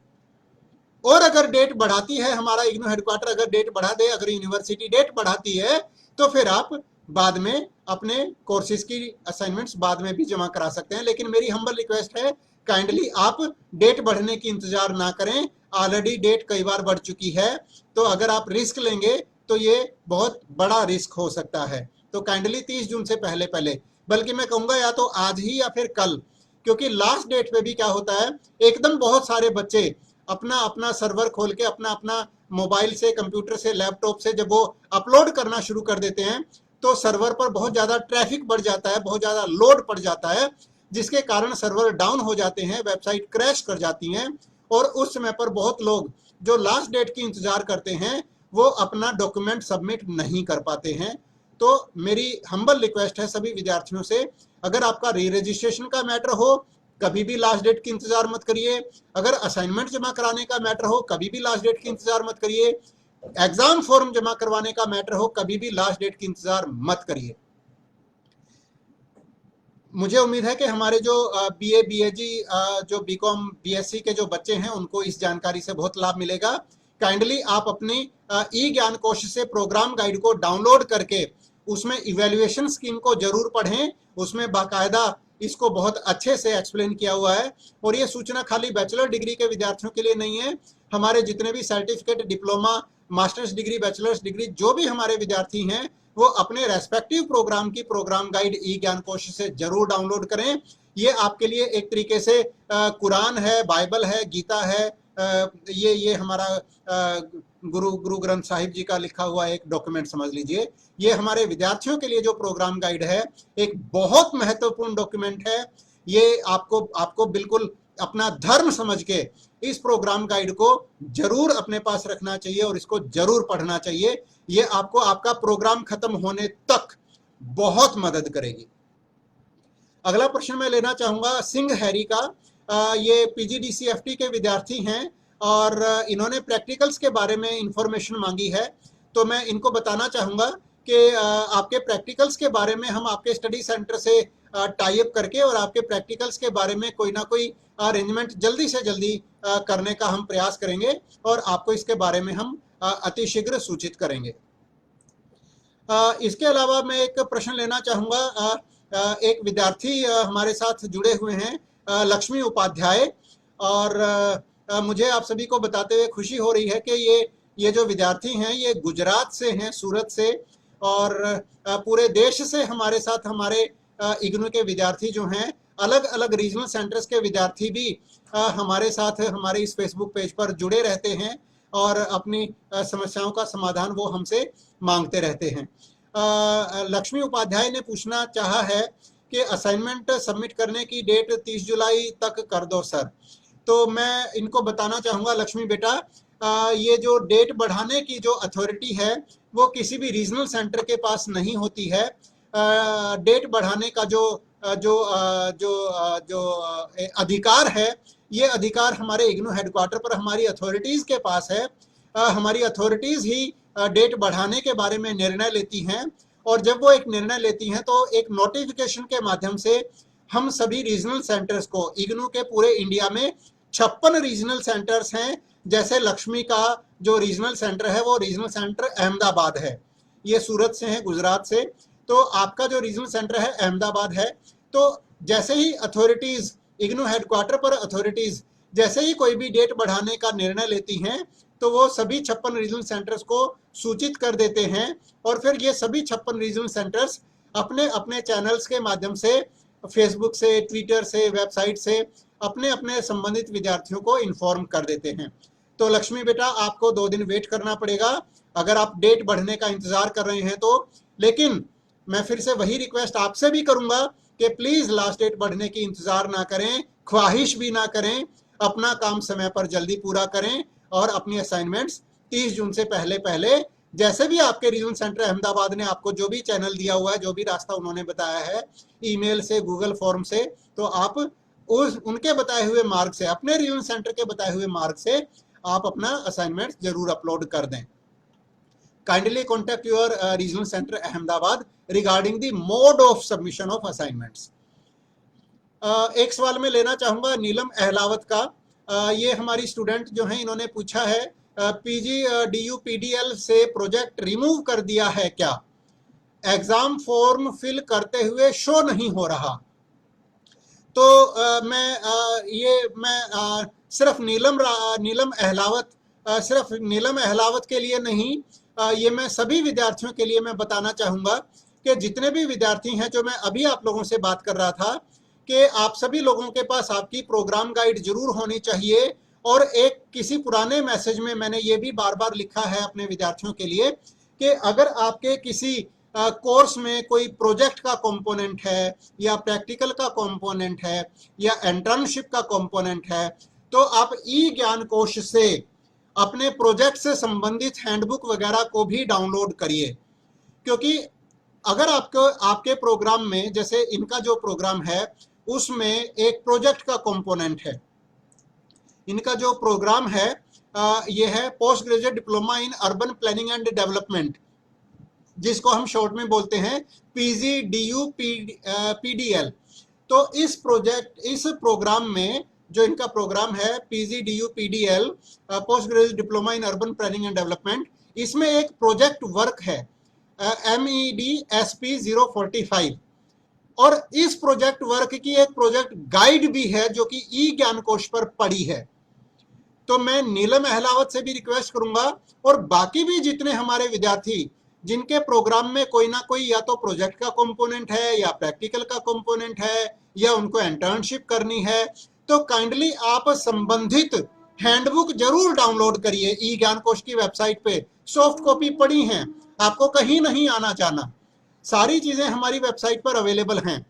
और अगर डेट बढ़ाती है हमारा इग्नू हेडक्वार्टर, अगर डेट बढ़ा दे, अगर यूनिवर्सिटी डेट बढ़ाती है, तो फिर आप बाद में अपने कोर्सेज की असाइनमेंट्स बाद में भी जमा करा सकते हैं। लेकिन मेरी हम्बल रिक्वेस्ट है, काइंडली आप डेट बढ़ने की इंतजार ना करें। ऑलरेडी डेट कई बार बढ़ चुकी है, तो अगर आप रिस्क लेंगे तो ये बहुत बड़ा रिस्क हो सकता है। तो काइंडली 30 जून से पहले पहले, बल्कि मैं कहूंगा या तो आज ही या फिर कल, क्योंकि लास्ट डेट पे भी क्या होता है, एकदम बहुत सारे बच्चे अपना अपना सर्वर खोल के, अपना अपना मोबाइल से, कंप्यूटर से, लैपटॉप से जब वो अपलोड करना शुरू कर देते हैं, तो सर्वर पर बहुत ज़्यादा ट्रैफिक बढ़ जाता है, बहुत ज़्यादा लोड पड़ जाता है, जिसके कारण सर्वर डाउन हो जाते हैं, वेबसाइट क्रैश कर जाती हैं, और उस समय पर बहुत लोग जो लास्ट डेट की इंतजार करते हैं वो अपना डॉक्यूमेंट सबमिट नहीं कर पाते हैं। तो मेरी हम्बल रिक्वेस्ट है सभी विद्यार्थियों से, अगर आपका री रजिस्ट्रेशन का मैटर हो, कभी भी लास्ट डेट की इंतजार मत करिए। अगर असाइनमेंट जमा कराने का मैटर हो, कभी भी लास्ट डेट की इंतजार मत करिए। एग्जाम फॉर्म जमा करवाने का मैटर हो, कभी भी लास्ट डेट की इंतजार मत करिए। मुझे उम्मीद है कि हमारे जो बीए बीएजी जो बीकॉम बीएससी के जो बच्चे हैं उनको इस जानकारी से बहुत लाभ मिलेगा। काइंडली आप अपनी ई ज्ञान कोश से प्रोग्राम गाइड को डाउनलोड करके उसमें इवैल्यूएशन स्कीम को जरूर पढ़ें। उसमें बाकायदा इसको बहुत अच्छे से एक्सप्लेन किया हुआ है, और ये सूचना खाली बैचलर डिग्री के विद्यार्थियों के लिए नहीं है। हमारे जितने भी certificate, diploma, masters degree, bachelors degree जो भी हमारे विद्यार्थी हैं, वो अपने रेस्पेक्टिव प्रोग्राम की प्रोग्राम गाइड ई ज्ञान कोश से जरूर डाउनलोड करें, ये आपके लिए एक तरीके से कुरान है, बाइबल है, गीता है, ये हमारा गुरु ग्रंथ साहिब जी का लिखा हुआ एक डॉक्यूमेंट समझ लीजिए। ये हमारे विद्यार्थियों के लिए जो प्रोग्राम गाइड है एक बहुत महत्वपूर्ण डॉक्यूमेंट है। ये आपको आपको बिल्कुल अपना धर्म समझ के इस प्रोग्राम गाइड को जरूर अपने पास रखना चाहिए और इसको जरूर पढ़ना चाहिए। ये आपको आपका प्रोग्राम खत्म होने तक बहुत मदद करेगी। अगला प्रश्न मैं लेना चाहूंगा सिंह हैरी का। ये पीजीडीसीएफटी के विद्यार्थी हैं और इन्होंने प्रैक्टिकल्स के बारे में इंफॉर्मेशन मांगी है। तो मैं इनको बताना चाहूंगा कि आपके प्रैक्टिकल्स के बारे में हम आपके स्टडी सेंटर से टाई अप करके और आपके प्रैक्टिकल्स के बारे में कोई ना कोई अरेंजमेंट जल्दी से जल्दी करने का हम प्रयास करेंगे और आपको इसके बारे में हम अतिशीघ्र सूचित करेंगे। इसके अलावा मैं एक प्रश्न लेना चाहूँगा। एक विद्यार्थी हमारे साथ जुड़े हुए हैं लक्ष्मी उपाध्याय, और मुझे आप सभी को बताते हुए खुशी हो रही है कि ये जो विद्यार्थी हैं ये गुजरात से हैं, सूरत से, और पूरे देश से हमारे साथ हमारे इग्नू के विद्यार्थी जो हैं, अलग अलग रीजनल सेंटर्स के विद्यार्थी भी हमारे साथ हमारे इस फेसबुक पेज पर जुड़े रहते हैं और अपनी समस्याओं का समाधान वो हमसे मांगते रहते हैं। लक्ष्मी उपाध्याय ने पूछना चाहा है कि असाइनमेंट सबमिट करने की डेट 30 जुलाई तक कर दो सर। तो मैं इनको बताना चाहूँगा लक्ष्मी बेटा, ये जो डेट बढ़ाने की जो अथॉरिटी है वो किसी भी रीजनल सेंटर के पास नहीं होती है। डेट बढ़ाने का जो जो जो जो अधिकार है, ये अधिकार हमारे इग्नू हेडक्वार्टर पर हमारी अथॉरिटीज़ के पास है। हमारी अथॉरिटीज़ ही डेट बढ़ाने के बारे में निर्णय लेती हैं, और जब वो एक निर्णय लेती हैं तो एक नोटिफिकेशन के माध्यम से हम सभी रीजनल सेंटर्स को, इग्नू के पूरे इंडिया में 56 रीजनल सेंटर्स हैं। जैसे लक्ष्मी का जो रीजनल सेंटर है वो रीजनल सेंटर अहमदाबाद है, ये सूरत से है, गुजरात से। तो आपका जो रीजनल सेंटर है अहमदाबाद है। तो जैसे ही अथॉरिटीज़, इग्नू हेडक्वार्टर पर अथॉरिटीज़ जैसे ही कोई भी डेट बढ़ाने का निर्णय लेती हैं तो वो सभी 56 रीजनल सेंटर्स को सूचित कर देते हैं, और फिर ये सभी 56 रीजनल सेंटर्स अपने अपने चैनल्स के माध्यम से, फेसबुक से, ट्विटर से, वेबसाइट से अपने अपने संबंधित विद्यार्थियों को इन्फॉर्म कर देते हैं। तो लक्ष्मी बेटा, आपको 2 दिन वेट करना पड़ेगा अगर आप डेट बढ़ने का इंतजार कर रहे हैं तो। लेकिन मैं फिर से वही रिक्वेस्ट आपसे भी करूंगा कि प्लीज लास्ट डेट बढ़ने की इंतजार ना करें, ख्वाहिश भी ना करें, अपना काम समय पर जल्दी पूरा करें और अपनी असाइनमेंट्स 30 जून से पहले पहले, जैसे भी आपके रीजनल सेंटर अहमदाबाद ने आपको जो भी चैनल दिया हुआ है, जो भी रास्ता उन्होंने बताया है, ईमेल से, गूगल फॉर्म से, तो आप उनके बताए हुए मार्ग से, अपने रीजनल सेंटर के बताए हुए मार्ग से आप अपना असाइनमेंट जरूर अपलोड कर दें। Kindly contact your regional centre Ahmedabad regarding the mode of submission of assignments. एक सवाल मैं लेना चाहूंगा नीलम अहलावत का। ये हमारी स्टूडेंट जो हैं, इन्होंने पूछा है PGDU-PDL से प्रोजेक्ट रिमूव कर दिया है क्या? एग्जाम फॉर्म फिल करते हुए शो नहीं हो रहा। तो मैं सिर्फ नीलम अहलावत के लिए नहीं, ये मैं सभी विद्यार्थियों के लिए मैं बताना चाहूँगा कि जितने भी विद्यार्थी हैं, जो मैं अभी आप लोगों से बात कर रहा था, कि आप सभी लोगों के पास आपकी प्रोग्राम गाइड जरूर होनी चाहिए। और एक किसी पुराने मैसेज में मैंने ये भी बार बार लिखा है अपने विद्यार्थियों के लिए कि अगर आपके किसी कोर्स में कोई प्रोजेक्ट का कंपोनेंट है, या प्रैक्टिकल का कंपोनेंट है, या इंटर्नशिप का कंपोनेंट है, तो आप ई ज्ञान कोश से अपने प्रोजेक्ट से संबंधित हैंडबुक वगैरह को भी डाउनलोड करिए। क्योंकि अगर आपके प्रोग्राम में, जैसे इनका जो प्रोग्राम है उसमें एक प्रोजेक्ट का कंपोनेंट है, इनका जो प्रोग्राम है ये है post graduate diploma in urban planning and development, जिसको हम शॉर्ट में बोलते हैं PGDU-PDL। तो इस प्रोग्राम में जो इनका प्रोग्राम है PGDU-PDL, post graduate diploma in urban planning and development, इसमें एक प्रोजेक्ट वर्क है MEDSP 045, और इस प्रोजेक्ट वर्क की एक प्रोजेक्ट गाइड भी है जो कि ई ज्ञान कोश पर पड़ी है। तो मैं नीलम अहलावत से भी रिक्वेस्ट करूंगा, और बाकी भी जितने हमारे विद्यार्थी जिनके प्रोग्राम में कोई ना कोई या तो प्रोजेक्ट का कंपोनेंट है, या प्रैक्टिकल का कंपोनेंट है, या उनको इंटर्नशिप करनी है, तो काइंडली आप संबंधित हैंडबुक जरूर डाउनलोड करिए। ई ज्ञान कोश की वेबसाइट पे सॉफ्ट कॉपी पड़ी हैं, आपको कहीं नहीं आना जाना, सारी चीजें हमारी वेबसाइट पर अवेलेबल हैं।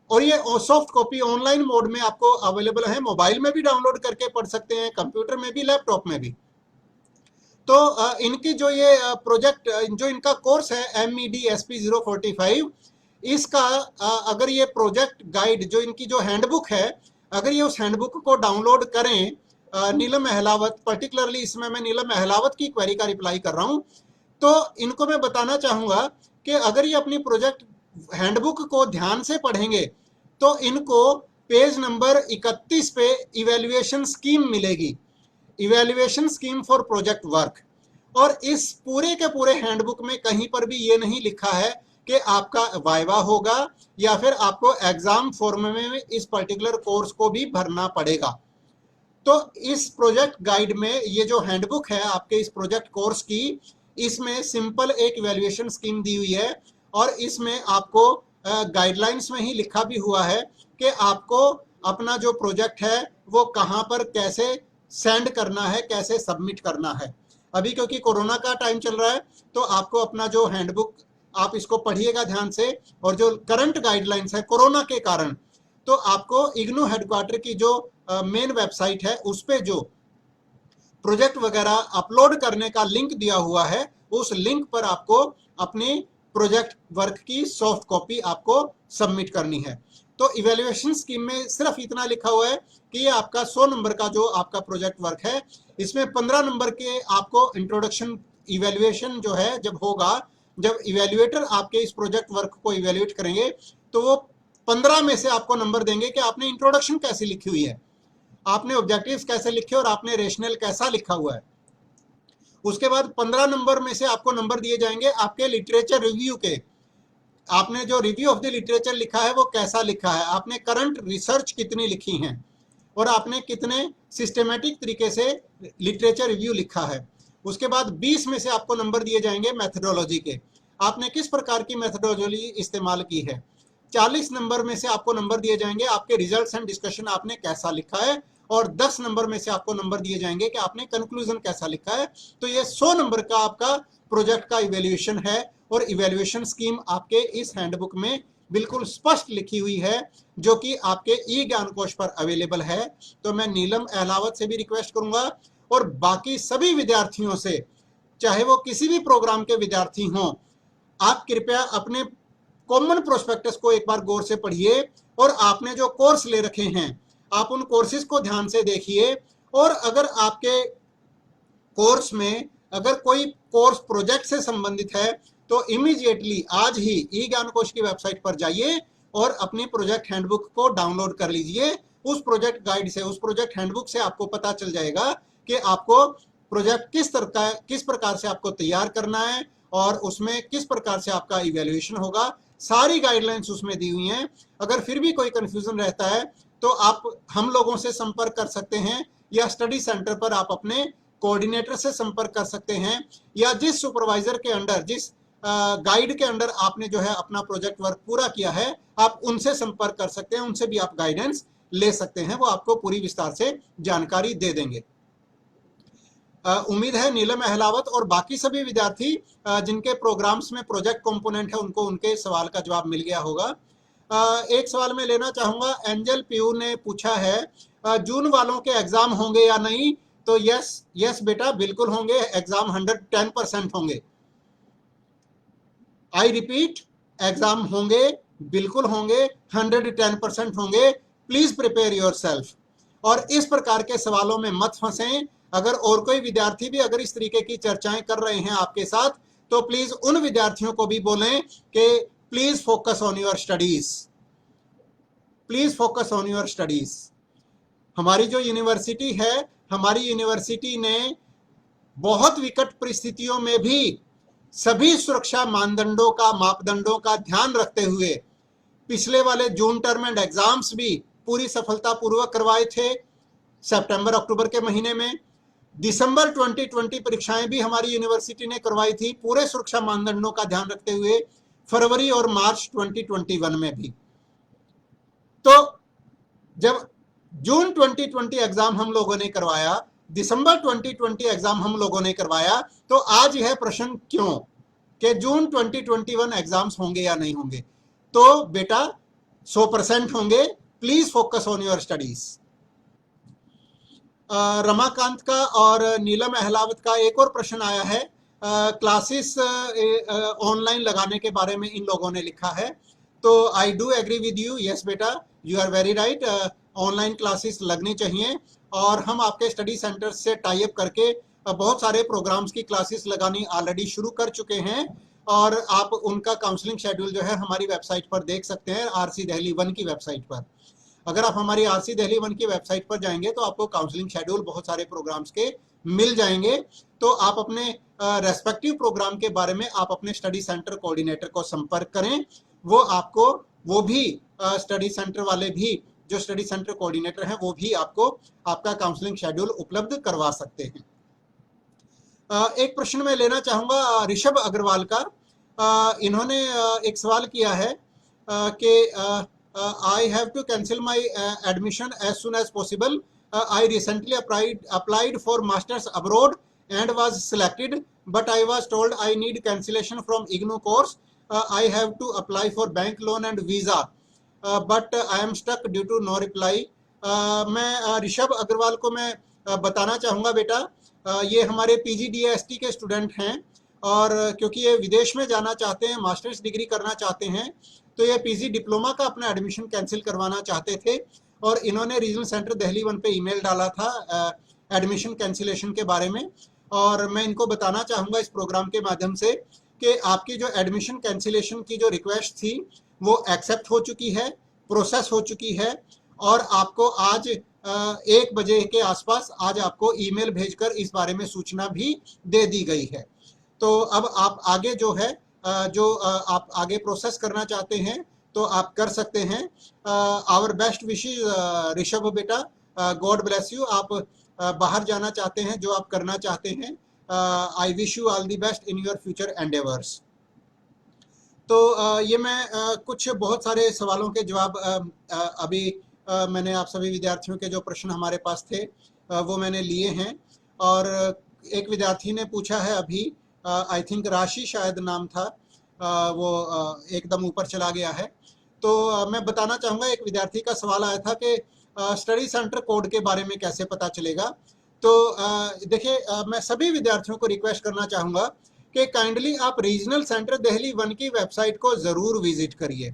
और ये सॉफ्ट कॉपी ऑनलाइन मोड में आपको अवेलेबल है, मोबाइल में भी डाउनलोड करके पढ़ सकते हैं, कंप्यूटर में भी, लैपटॉप में भी। तो इनकी जो ये प्रोजेक्ट, जो इनका कोर्स है MEDSP045, इसका अगर ये प्रोजेक्ट गाइड, जो इनकी जो हैंडबुक है, अगर ये उस हैंडबुक को डाउनलोड करें, नीलम अहलावत, पर्टिकुलरली इसमें मैं नीलम अहलावत की क्वेरी का रिप्लाई कर रहा हूं, तो इनको मैं बताना चाहूंगा कि अगर ये अपनी प्रोजेक्ट हैंडबुक को ध्यान से पढ़ेंगे तो इनको पेज नंबर 31 पे इवैल्यूएशन स्कीम मिलेगी, evaluation scheme for project work. और इस पूरे के पूरे हैंडबुक में कहीं पर भी ये नहीं लिखा है कि आपका वाइवा होगा या फिर आपको एग्जाम फॉर्म में इस पर्टिकुलर कोर्स को भी भरना पड़ेगा। तो इस प्रोजेक्ट गाइड में ये जो हैंडबुक है आपके इस प्रोजेक्ट कोर्स की, इसमें सिंपल एक इवैल्यूएशन स्कीम दी हुई है और इसमें आपको गाइडलाइंस में ही लिखा भी हुआ है कि आपको अपना जो प्रोजेक्ट है वो कहां पर कैसे सेंड करना है, कैसे सबमिट करना है। अभी क्योंकि कोरोना का टाइम चल रहा है तो आपको अपना जो हैंडबुक, आप इसको पढ़िएगा ध्यान से, और जो करंट गाइडलाइंस है कोरोना के कारण, तो आपको इग्नू हेडक्वार्टर की जो मेन वेबसाइट है उस पे जो प्रोजेक्ट वगैरह अपलोड करने का लिंक दिया हुआ है, उस लिंक पर आपको अपनी प्रोजेक्ट वर्क की सॉफ्ट कॉपी आपको सबमिट करनी है। तो इवैल्यूएशन स्कीम में सिर्फ इतना लिखा हुआ है कि ये आपका 100 नंबर का जो आपका प्रोजेक्ट वर्क है, इसमें 15 नंबर के आपको इंट्रोडक्शन, इवैल्यूएशन जो है जब होगा, जब इवैल्यूएटर आपके इस प्रोजेक्ट वर्क को इवैल्यूएट करेंगे तो वो 15 में से आपको नंबर देंगे कि आपने इंट्रोडक्शन कैसी लिखी हुई है, आपने ऑब्जेक्टिव्स कैसे लिखे और आपने रेशनल कैसा लिखा हुआ है। उसके बाद 15 नंबर में से आपको नंबर दिए जाएंगे आपके लिटरेचर रिव्यू के, आपने जो रिव्यू ऑफ द लिटरेचर लिखा है वो कैसा लिखा है, आपने करंट रिसर्च कितनी लिखी है और आपने कितने सिस्टमेटिक तरीके से लिटरेचर रिव्यू लिखा है। उसके बाद 20 में से आपको नंबर दिए जाएंगे मेथडोलॉजी के, आपने किस प्रकार की मेथडोलॉजी इस्तेमाल की है। 40 नंबर में से आपको नंबर दिए जाएंगे आपके रिजल्ट्स एंड डिस्कशन आपने कैसा लिखा है, और 10 नंबर में से आपको नंबर दिए जाएंगे कि आपने कंक्लूजन कैसा लिखा है। तो ये 100 नंबर का आपका प्रोजेक्ट का इवैल्यूएशन है और इवैल्यूएशन स्कीम आपके इस हैंडबुक में बिल्कुल स्पष्ट लिखी हुई है, जो कि आपके ई ज्ञान कोश पर अवेलेबल है। तो मैं नीलम अहलावत से भी रिक्वेस्ट करूंगा और बाकी सभी विद्यार्थियों से, चाहे वो किसी भी प्रोग्राम के विद्यार्थी हों, आप कृपया अपने कॉमन प्रोस्पेक्टस को एक बार गौर से पढ़िए और आपने जो कोर्स ले रखे हैं आप उन कोर्सेज को ध्यान से देखिए। और अगर आपके कोर्स में अगर कोई कोर्स प्रोजेक्ट से संबंधित है तो इमीडिएटली आज ही ई ज्ञान कोश की वेबसाइट पर जाइए और अपनी प्रोजेक्ट हैंडबुक को डाउनलोड कर लीजिए। उस प्रोजेक्ट गाइड से, उस प्रोजेक्ट हैंडबुक से आपको पता चल जाएगा कि आपको प्रोजेक्ट किस प्रकार से आपको तैयार करना है और उसमें किस प्रकार से आपका इवैल्यूएशन होगा। सारी गाइडलाइंस उसमें दी हुई हैं। अगर फिर भी कोई कंफ्यूजन रहता है तो आप हम लोगों से संपर्क कर सकते हैं या स्टडी सेंटर पर आप अपने कोऑर्डिनेटर से संपर्क कर सकते हैं, या जिस सुपरवाइजर के अंडर, जिस गाइड के अंडर आपने जो है अपना प्रोजेक्ट वर्क पूरा किया है, आप उनसे संपर्क कर सकते हैं, उनसे भी आप गाइडेंस ले सकते हैं, वो आपको पूरी विस्तार से जानकारी दे देंगे। उम्मीद है नीलम अहलावत और बाकी सभी विद्यार्थी जिनके प्रोग्राम्स में प्रोजेक्ट कंपोनेंट है उनको उनके सवाल का जवाब मिल गया होगा। एक सवाल मैं लेना चाहूंगा, एंजल पीयू ने पूछा है जून वालों के एग्जाम होंगे या नहीं। तो यस बेटा, बिल्कुल होंगे, एग्जाम 110% होंगे। आई रिपीट, एग्जाम होंगे, बिल्कुल होंगे, 110% होंगे। प्लीज प्रिपेयर योरसेल्फ और इस प्रकार के सवालों में मत फंसें। अगर और कोई विद्यार्थी भी अगर इस तरीके की चर्चाएं कर रहे हैं आपके साथ तो प्लीज उन विद्यार्थियों को भी बोलें कि please focus on your studies, please focus on your studies. हमारी जो यूनिवर्सिटी है, हमारी यूनिवर्सिटी ने बहुत विकट परिस्थितियों में भी सभी सुरक्षा मापदंडों का ध्यान रखते हुए पिछले वाले जून टर्म एंड एग्जाम्स भी पूरी सफलतापूर्वक करवाए थे सितंबर अक्टूबर के महीने में। दिसंबर 2020 परीक्षाएं भी हमारी यूनिवर्सिटी ने करवाई थी पूरे सुरक्षा मानदंडों का ध्यान रखते हुए, फरवरी और मार्च 2021 में भी। तो जब जून 2020 एग्जाम हम लोगों ने करवाया, दिसंबर 2020 एग्जाम हम लोगों ने करवाया, तो आज यह प्रश्न क्यों कि जून 2021 एग्जाम्स होंगे या नहीं होंगे? तो बेटा 100% होंगे। Please focus on your studies. Ramakant का और नीलम अहलावत का एक और प्रश्न आया है, क्लासेस ऑनलाइन लगाने के बारे में इन लोगों ने लिखा है। तो I do agree with you, yes बेटा, you are very right, online classes लगनी चाहिए। और हम आपके स्टडी सेंटर से टाई अप करके बहुत सारे प्रोग्राम्स की क्लासेस लगानी ऑलरेडी शुरू कर चुके हैं, और आप उनका काउंसलिंग शेड्यूल जो है हमारी वेबसाइट पर देख सकते हैं, आरसी दिल्ली 1 की वेबसाइट पर। अगर आप हमारी आरसी दिल्ली 1 की वेबसाइट पर जाएंगे तो आपको काउंसलिंग शेड्यूल बहुत सारे प्रोग्राम्स के मिल जाएंगे। तो आप अपने रेस्पेक्टिव प्रोग्राम के बारे में आप अपने स्टडी सेंटर कोऑर्डिनेटर को संपर्क करें। वो आपको, वो भी स्टडी सेंटर वाले भी, जो स्टडी सेंटर कोऑर्डिनेटर हैं, वो भी आपको आपका काउंसलिंग शेड्यूल उपलब्ध करवा सकते हैं। एक प्रश्न मैं लेना चाहूँगा ऋषभ अग्रवाल का। इन्होंने एक सवाल किया है कि I have to cancel my admission as soon as possible. I recently applied for masters abroad and was selected, but I was told I need cancellation from IGNOU course. I have to apply for bank loan and visa, but I am stuck due to no reply. मैं ऋषभ अग्रवाल को मैं बताना चाहूँगा बेटा, ये हमारे PGDST के student हैं, और क्योंकि ये विदेश में जाना चाहते हैं, मास्टर्स डिग्री करना चाहते हैं, तो ये पीजी डिप्लोमा का अपना एडमिशन कैंसिल करवाना चाहते थे, और इन्होंने रीजनल सेंटर दिल्ली 1 पे ईमेल डाला था एडमिशन कैंसिलेशन के बारे में। और मैं इनको बताना चाहूँगा इस प्रोग्राम के माध्यम से कि आपकी जो एडमिशन कैंसिलेशन की जो रिक्वेस्ट थी वो एक्सेप्ट हो चुकी है, प्रोसेस हो चुकी है, और आपको आज 1 बजे के आसपास आज आपको ईमेल भेजकर इस बारे में सूचना भी दे दी गई है। तो अब आप आगे जो है जो आप आगे प्रोसेस करना चाहते हैं तो आप कर सकते हैं। आवर बेस्ट विशेस ऋषभ बेटा, गॉड ब्लेस यू। आप बाहर जाना चाहते हैं, जो आप करना चाहते हैं, I wish you all the best in your future endeavours. तो ये मैं कुछ बहुत सारे सवालों के जवाब अभी मैंने आप सभी विद्यार्थियों के जो प्रश्न हमारे पास थे वो मैंने लिए हैं। और एक विद्यार्थी ने पूछा है अभी, आई थिंक राशि शायद नाम था, वो एकदम ऊपर चला गया है। तो मैं बताना चाहूँगा, एक विद्यार्थी का सवाल आया था कि स्टडी सेंटर कोड के बारे में कैसे पता चलेगा। तो देखिए, मैं सभी विद्यार्थियों को रिक्वेस्ट करना चाहूँगा कि काइंडली आप रीजनल सेंटर दिल्ली 1 की वेबसाइट को ज़रूर विजिट करिए।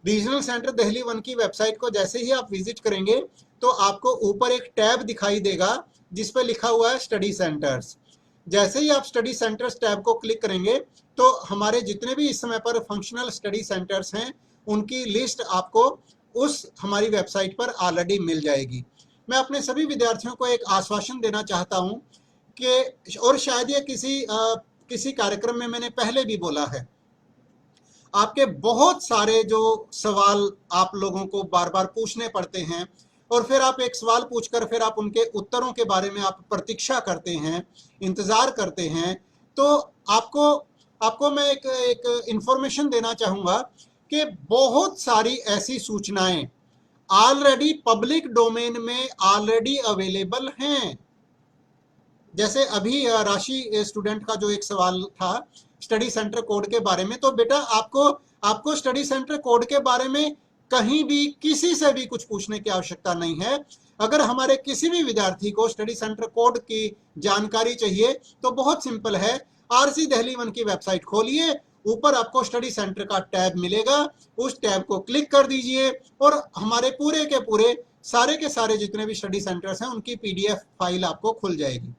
रीजनल सेंटर दिल्ली 1 की वेबसाइट को जैसे ही आप विजिट करेंगे तो आपको ऊपर एक टैब दिखाई देगा जिस पर लिखा हुआ है स्टडी सेंटर्स। जैसे ही आप स्टडी सेंटर्स टैब को क्लिक करेंगे तो हमारे जितने भी इस समय पर फंक्शनल स्टडी सेंटर्स हैं उनकी लिस्ट आपको उस हमारी वेबसाइट पर ऑलरेडी मिल जाएगी। मैं अपने सभी विद्यार्थियों को एक आश्वासन देना चाहता हूं कि, और शायद ये किसी कार्यक्रम में मैंने पहले भी बोला है, आपके बहुत सारे जो सवाल आप लोगों को बार बार पूछने पड़ते हैं, और फिर आप एक सवाल पूछकर फिर आप उनके उत्तरों के बारे में आप प्रतीक्षा करते हैं, इंतजार करते हैं। तो आपको मैं एक इंफॉर्मेशन देना चाहूँगा कि बहुत सारी ऐसी सूचनाएं ऑलरेडी पब्लिक डोमेन में ऑलरेडी अवेलेबल हैं। जैसे अभी राशि स्टूडेंट का जो एक सवाल था स्टडी सेंटर कोड के बारे में, तो बेटा आपको स्टडी सेंटर कोड के बारे में कहीं भी किसी से भी कुछ पूछने की आवश्यकता नहीं है। अगर हमारे किसी भी विद्यार्थी को स्टडी सेंटर कोड की जानकारी चाहिए तो बहुत सिंपल है, आरसी दिल्ली 1 की वेबसाइट खोलिए, ऊपर आपको स्टडी सेंटर का टैब मिलेगा, उस टैब को क्लिक कर दीजिए और हमारे पूरे के पूरे सारे के सारे जितने भी स्टडी सेंटर्स हैं उनकी PDF फाइल आपको खुल जाएगी।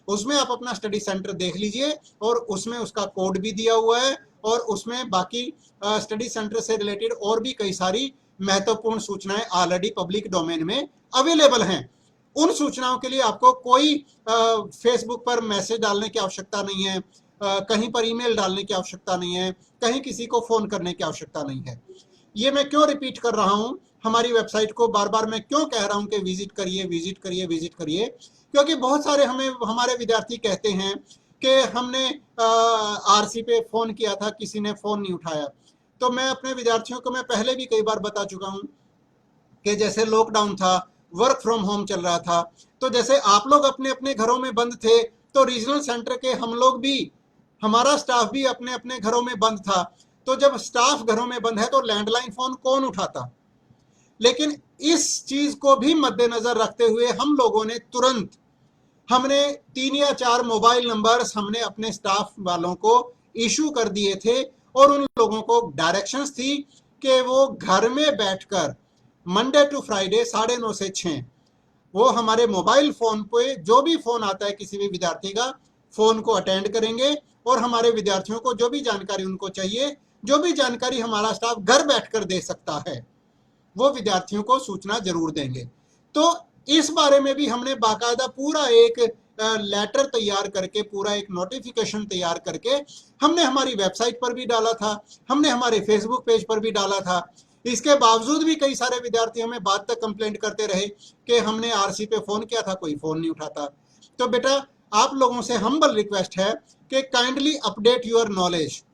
उसमें आप अपना स्टडी सेंटर देख लीजिए और उसमें उसका कोड भी दिया हुआ है, और उसमें बाकी स्टडी सेंटर से रिलेटेड और भी कई सारी महत्वपूर्ण सूचनाएं ऑलरेडी पब्लिक डोमेन में अवेलेबल हैं। उन सूचनाओं के लिए आपको कोई फेसबुक पर मैसेज डालने की आवश्यकता नहीं है, कहीं पर ईमेल डालने की आवश्यकता नहीं है, कहीं किसी को फोन करने की आवश्यकता नहीं है। ये मैं क्यों रिपीट कर रहा हूं, हमारी वेबसाइट को बार बार मैं क्यों कह रहा हूं कि विजिट करिए विजिट करिए विजिट करिए, क्योंकि बहुत सारे हमारे विद्यार्थी कहते हैं कि हमने आरसी पे फोन किया था, किसी ने फोन नहीं उठाया। तो मैं अपने विद्यार्थियों को मैं पहले भी कई बार बता चुका हूं कि जैसे लॉकडाउन था, वर्क फ्रॉम होम चल रहा था, तो जैसे आप लोग अपने अपने घरों में बंद थे, तो रीजनल सेंटर के हम लोग भी, हमारा स्टाफ भी अपने अपने घरों में बंद था। तो जब स्टाफ घरों में बंद है तो लैंडलाइन फोन कौन उठाता? लेकिन इस चीज को भी मद्देनजर रखते हुए हम लोगों ने तुरंत, हमने 3 या 4 मोबाइल नंबर्स हमने अपने स्टाफ वालों को इशू कर दिए थे, और उन लोगों को डायरेक्शंस थी कि वो घर में बैठकर मंडे टू फ्राइडे 9:30 से 6 वो हमारे मोबाइल फोन पे जो भी फोन आता है किसी भी विद्यार्थी का, फोन को अटेंड करेंगे, और हमारे विद्यार्थियों को जो भी जानकारी उनको चाहिए, जो भी जानकारी हमारा स्टाफ घर बैठकर दे सकता है, वो विद्यार्थियों को सूचना जरूर देंगे। तो इस बारे में भी हमने बाकायदा पूरा एक लेटर तैयार करके, पूरा एक नोटिफिकेशन तैयार करके हमने हमारी वेबसाइट पर भी डाला था, हमने हमारे फेसबुक पेज पर भी डाला था। इसके बावजूद भी कई सारे विद्यार्थी हमें बाद तक कंप्लेंट करते रहे कि हमने आरसी पे फोन किया था, कोई फोन नहीं उठाता। तो बेटा, आप लोगों से हम्बल रिक्वेस्ट है कि काइंडली अपडेट योर नॉलेज।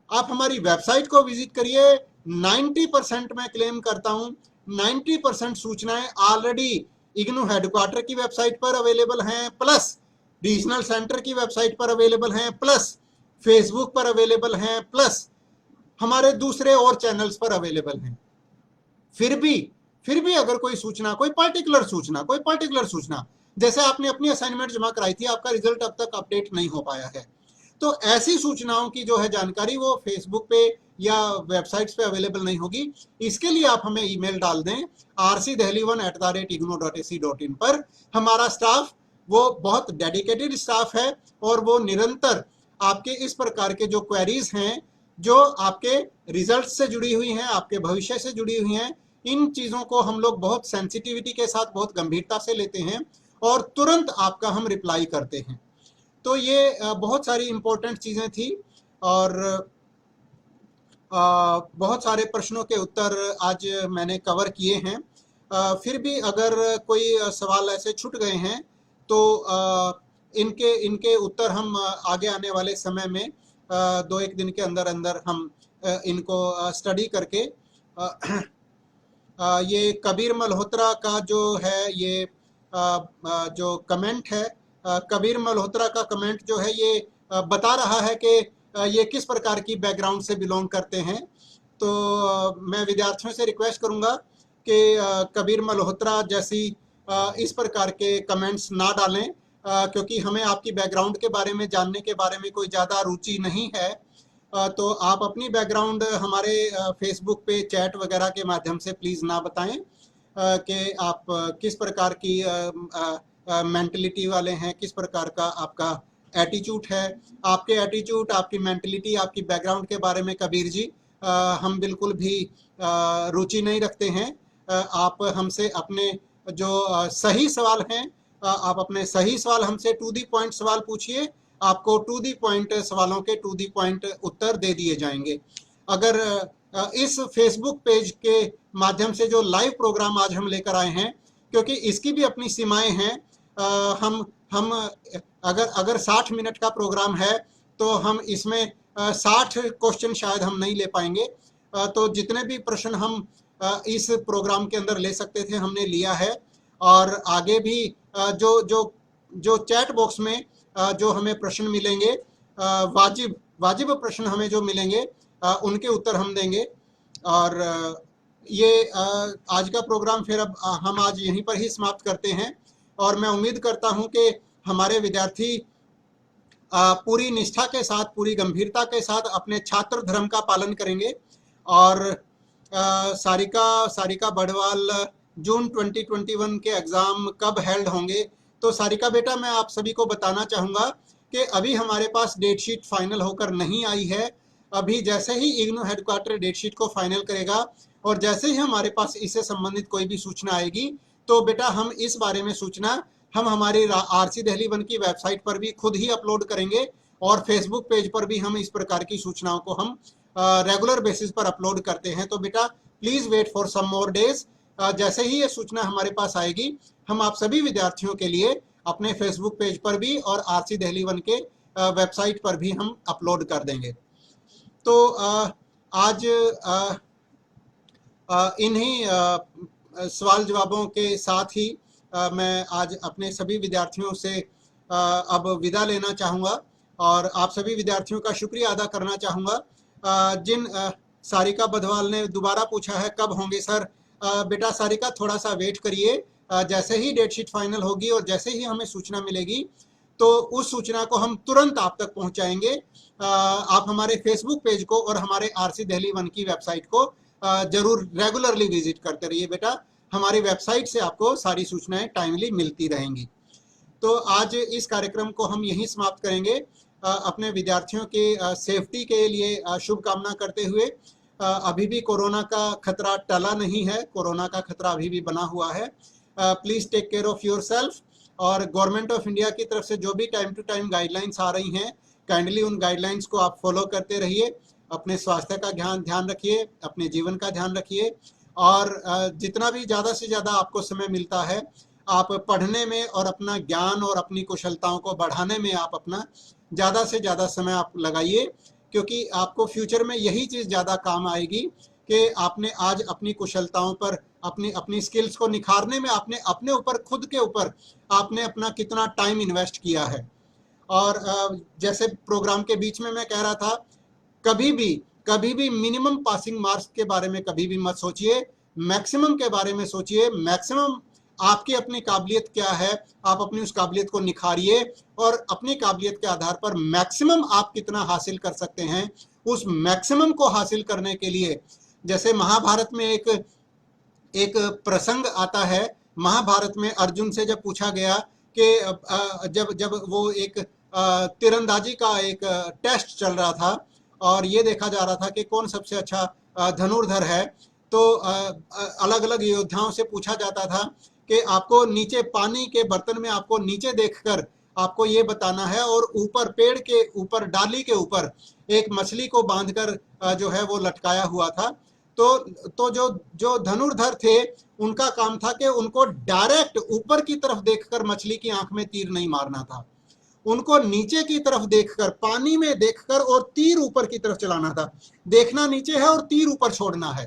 आप हमारी वेबसाइट को विजिट करिए। 90% मैं क्लेम करता हूं, 90% सूचनाएं ऑलरेडी इग्नू हेडक्वार्टर की वेबसाइट पर अवेलेबल हैं, प्लस रीजनल सेंटर की वेबसाइट पर अवेलेबल हैं, प्लस फेसबुक पर अवेलेबल हैं, प्लस हमारे दूसरे और चैनल्स पर अवेलेबल हैं। फिर भी अगर कोई सूचना, कोई पर्टिकुलर सूचना, जैसे आपने अपनी असाइनमेंट जमा कराई थी, आपका रिजल्ट अब तक अपडेट नहीं हो पाया है, तो ऐसी सूचनाओं की जो है जानकारी वो फेसबुक पे या वेबसाइट्स पे अवेलेबल नहीं होगी। इसके लिए आप हमें ईमेल डाल दें rcdelhi1@igno.ac.in पर। हमारा स्टाफ वो बहुत डेडिकेटेड स्टाफ है, और वो निरंतर आपके इस प्रकार के जो क्वेरीज हैं, जो आपके रिजल्ट से जुड़ी हुई हैं, आपके भविष्य से जुड़ी हुई हैं, इन चीज़ों को हम लोग बहुत सेंसिटिविटी के साथ, बहुत गंभीरता से लेते हैं, और तुरंत आपका हम रिप्लाई करते हैं। तो ये बहुत सारी इंपॉर्टेंट चीज़ें थी, और बहुत सारे प्रश्नों के उत्तर आज मैंने कवर किए हैं। फिर भी अगर कोई सवाल ऐसे छूट गए हैं तो इनके इनके उत्तर हम आगे आने वाले समय में 2-1 दिन के अंदर अंदर हम इनको स्टडी करके ये कबीर मल्होत्रा का जो है, ये जो कमेंट है, कबीर मल्होत्रा का कमेंट जो है, ये बता रहा है कि ये किस प्रकार की बैकग्राउंड से बिलोंग करते हैं। तो मैं विद्यार्थियों से रिक्वेस्ट करूंगा कि कबीर मल्होत्रा जैसी इस प्रकार के कमेंट्स ना डालें, क्योंकि हमें आपकी बैकग्राउंड के बारे में जानने के बारे में कोई ज़्यादा रुचि नहीं है। तो आप अपनी बैकग्राउंड हमारे फेसबुक पे चैट वगैरह के माध्यम से प्लीज़ ना बताएं कि आप किस प्रकार की मेंटलिटी वाले हैं, किस प्रकार का आपका एटीट्यूड है। आपके एटीट्यूड, आपकी मेंटलिटी, आपकी बैकग्राउंड के बारे में कबीर जी हम बिल्कुल भी रुचि नहीं रखते हैं। आप हमसे अपने जो सही सवाल हैं, आप अपने सही सवाल हमसे टू दी पॉइंट सवाल पूछिए, आपको टू दी पॉइंट सवालों के टू दी पॉइंट उत्तर दे दिए जाएंगे। अगर इस फेसबुक पेज के माध्यम से जो लाइव प्रोग्राम आज हम लेकर आए हैं, क्योंकि इसकी भी अपनी सीमाएं हैं, हम अगर 60 मिनट का प्रोग्राम है तो हम इसमें 60 क्वेश्चन शायद हम नहीं ले पाएंगे। तो जितने भी प्रश्न हम इस प्रोग्राम के अंदर ले सकते थे हमने लिया है, और आगे भी जो जो जो चैट बॉक्स में जो हमें प्रश्न मिलेंगे, वाजिब प्रश्न हमें जो मिलेंगे, उनके उत्तर हम देंगे। और ये आज का प्रोग्राम फिर अब हम आज यहीं पर ही समाप्त करते हैं, और मैं उम्मीद करता हूं कि हमारे विद्यार्थी पूरी निष्ठा के साथ, पूरी गंभीरता के साथ अपने छात्र धर्म का पालन करेंगे। और सारिका बड़वाल जून 2021 के एग्ज़ाम कब हेल्ड होंगे? तो सारिका बेटा, मैं आप सभी को बताना चाहूँगा कि अभी हमारे पास डेट शीट फाइनल होकर नहीं आई है। अभी जैसे ही इग्नू हेडक्वार्टर डेट शीट को फाइनल करेगा, और जैसे ही हमारे पास इससे संबंधित कोई भी सूचना आएगी, तो बेटा हम इस बारे में सूचना हम हमारी आरसी दिल्ली 1 की वेबसाइट पर भी खुद ही अपलोड करेंगे, और फेसबुक पेज पर भी हम इस प्रकार की सूचनाओं को हम रेगुलर बेसिस पर अपलोड करते हैं। तो बेटा please wait for some more days. जैसे ही ये सूचना हमारे पास आएगी, हम आप सभी विद्यार्थियों के लिए अपने फेसबुक पेज पर भी और आरसी दिल्ली 1 के वेबसाइट पर भी हम अपलोड कर देंगे। तो आज इन्हीं सवाल जवाबों के साथ ही मैं आज अपने सभी विद्यार्थियों से अब विदा लेना चाहूँगा और आप सभी विद्यार्थियों का शुक्रिया अदा करना चाहूँगा। जिन सारिका बधवाल ने दोबारा पूछा है कब होंगे सर, बेटा सारिका थोड़ा सा वेट करिए, जैसे ही डेट शीट फाइनल होगी और जैसे ही हमें सूचना मिलेगी तो उस सूचना को हम तुरंत आप तक पहुंचाएंगे। आप हमारे फेसबुक पेज को और हमारे आरसी दिल्ली 1 की वेबसाइट को जरूर रेगुलरली विजिट करते रहिए बेटा, हमारी वेबसाइट से आपको सारी सूचनाएं टाइमली मिलती रहेंगी। तो आज इस कार्यक्रम को हम यहीं समाप्त करेंगे, अपने विद्यार्थियों के सेफ्टी के लिए शुभकामना करते हुए। अभी भी कोरोना का खतरा टला नहीं है, कोरोना का खतरा अभी भी बना हुआ है। Please take care of yourself, और गवर्नमेंट ऑफ इंडिया की तरफ से जो भी टाइम टू टाइम गाइडलाइंस आ रही हैं, काइंडली उन गाइडलाइंस को आप फॉलो करते रहिए। अपने स्वास्थ्य का ध्यान रखिए, अपने जीवन का ध्यान रखिए, और जितना भी ज़्यादा से ज़्यादा आपको समय मिलता है आप पढ़ने में और अपना ज्ञान और अपनी कुशलताओं को बढ़ाने में आप अपना ज़्यादा से ज़्यादा समय आप लगाइए, क्योंकि आपको फ्यूचर में यही चीज़ ज़्यादा काम आएगी कि आपने आज अपनी कुशलताओं पर, अपनी स्किल्स को निखारने में आपने अपने ऊपर, खुद के ऊपर आपने अपना कितना टाइम इन्वेस्ट किया है। और जैसे प्रोग्राम के बीच में मैं कह रहा था, कभी भी मिनिमम पासिंग मार्क्स के बारे में कभी भी मत सोचिए, मैक्सिमम के बारे में सोचिए। मैक्सिमम आपकी अपनी काबिलियत क्या है, आप अपनी उस काबिलियत को निखारिए और अपनी काबिलियत के आधार पर मैक्सिमम आप कितना हासिल कर सकते हैं, उस मैक्सिमम को हासिल करने के लिए, जैसे महाभारत में एक प्रसंग आता है। महाभारत में अर्जुन से जब पूछा गया कि जब वो एक तीरंदाजी का एक टेस्ट चल रहा था और ये देखा जा रहा था कि कौन सबसे अच्छा धनुर्धर है, तो अलग अलग योद्धाओं से पूछा जाता था कि आपको नीचे पानी के बर्तन में आपको नीचे देखकर आपको ये बताना है, और ऊपर पेड़ के ऊपर, डाली के ऊपर एक मछली को बांधकर जो है वो लटकाया हुआ था। तो जो धनुर्धर थे उनका काम था कि उनको डायरेक्ट ऊपर की तरफ देखकर मछली की आंख में तीर नहीं मारना था, उनको नीचे की तरफ देखकर, पानी में देखकर और तीर ऊपर की तरफ चलाना था। देखना नीचे है और तीर ऊपर छोड़ना है।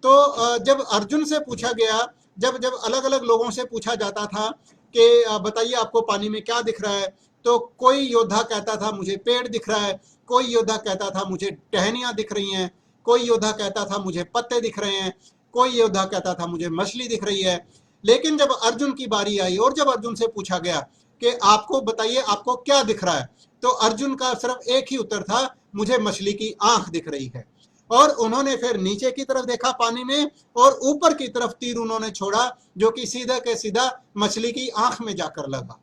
तो जब अर्जुन से पूछा गया, जब अलग अलग लोगों से पूछा जाता था कि बताइए आपको पानी में क्या दिख रहा है, तो कोई योद्धा कहता था मुझे पेड़ दिख रहा है, कोई योद्धा कहता था मुझे टहनियां दिख रही हैं, कोई योद्धा कहता था मुझे पत्ते दिख रहे हैं, कोई योद्धा कहता था मुझे मछली दिख रही है। लेकिन जब अर्जुन की बारी आई और जब अर्जुन से पूछा गया कि आपको बताइए आपको क्या दिख रहा है, तो अर्जुन का सिर्फ एक ही उत्तर था, मुझे मछली की आंख दिख रही है। और उन्होंने फिर नीचे की तरफ देखा पानी में, और ऊपर की तरफ तीर उन्होंने छोड़ा जो कि सीधा के सीधा मछली की आंख में जाकर लगा।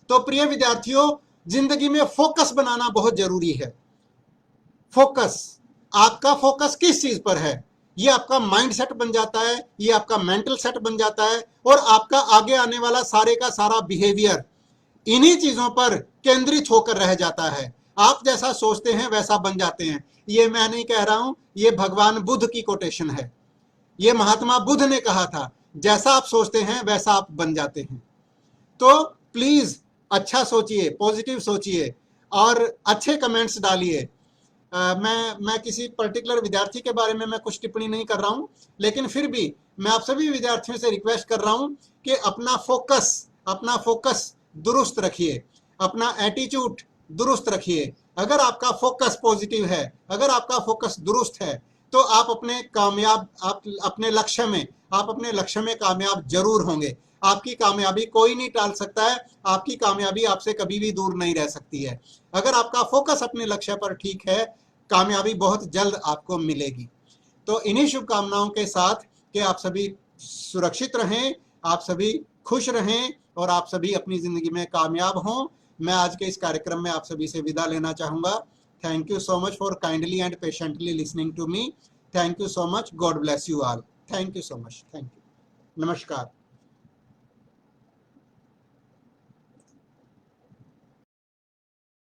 तो प्रिय विद्यार्थियों, जिंदगी में फोकस बनाना बहुत जरूरी है। फोकस, आपका फोकस किस चीज पर है, ये आपका माइंड सेट बन जाता है, ये आपका मेंटल सेट बन जाता है, और आपका आगे आने वाला सारे का सारा बिहेवियर इन्हीं चीजों पर केंद्रित होकर रह जाता है। आप जैसा सोचते हैं वैसा बन जाते हैं। ये मैं नहीं कह रहा हूं, ये भगवान बुद्ध की कोटेशन है। ये महात्मा बुद्ध ने कहा था, जैसा आप सोचते हैं वैसा आप बन जाते हैं। तो प्लीज अच्छा सोचिए, पॉजिटिव सोचिए और अच्छे कमेंट्स डालिए। मैं किसी पर्टिकुलर विद्यार्थी के बारे में मैं कुछ टिप्पणी नहीं कर रहा हूं, लेकिन फिर भी मैं आप सभी विद्यार्थियों से रिक्वेस्ट कर रहा हूं कि अपना फोकस दुरुस्त रखिए, अपना एटीट्यूड दुरुस्त रखिए। अगर आपका फोकस पॉजिटिव है, अगर आपका फोकस दुरुस्त है, तो आप अपने लक्ष्य में कामयाब जरूर होंगे। आपकी कामयाबी कोई नहीं टाल सकता है, आपकी कामयाबी आपसे कभी भी दूर नहीं रह सकती है। अगर आपका फोकस अपने लक्ष्य पर ठीक है, कामयाबी बहुत जल्द आपको मिलेगी। तो इन्हीं शुभकामनाओं के साथ कि आप सभी सुरक्षित रहें, आप सभी खुश रहें और आप सभी अपनी जिंदगी में कामयाब हों, मैं आज के इस कार्यक्रम में आप सभी से विदा लेना चाहूंगा। Thank you so much for kindly and patiently listening to me. Thank you so much. God bless you all. Thank you so much. Thank you. नमस्कार।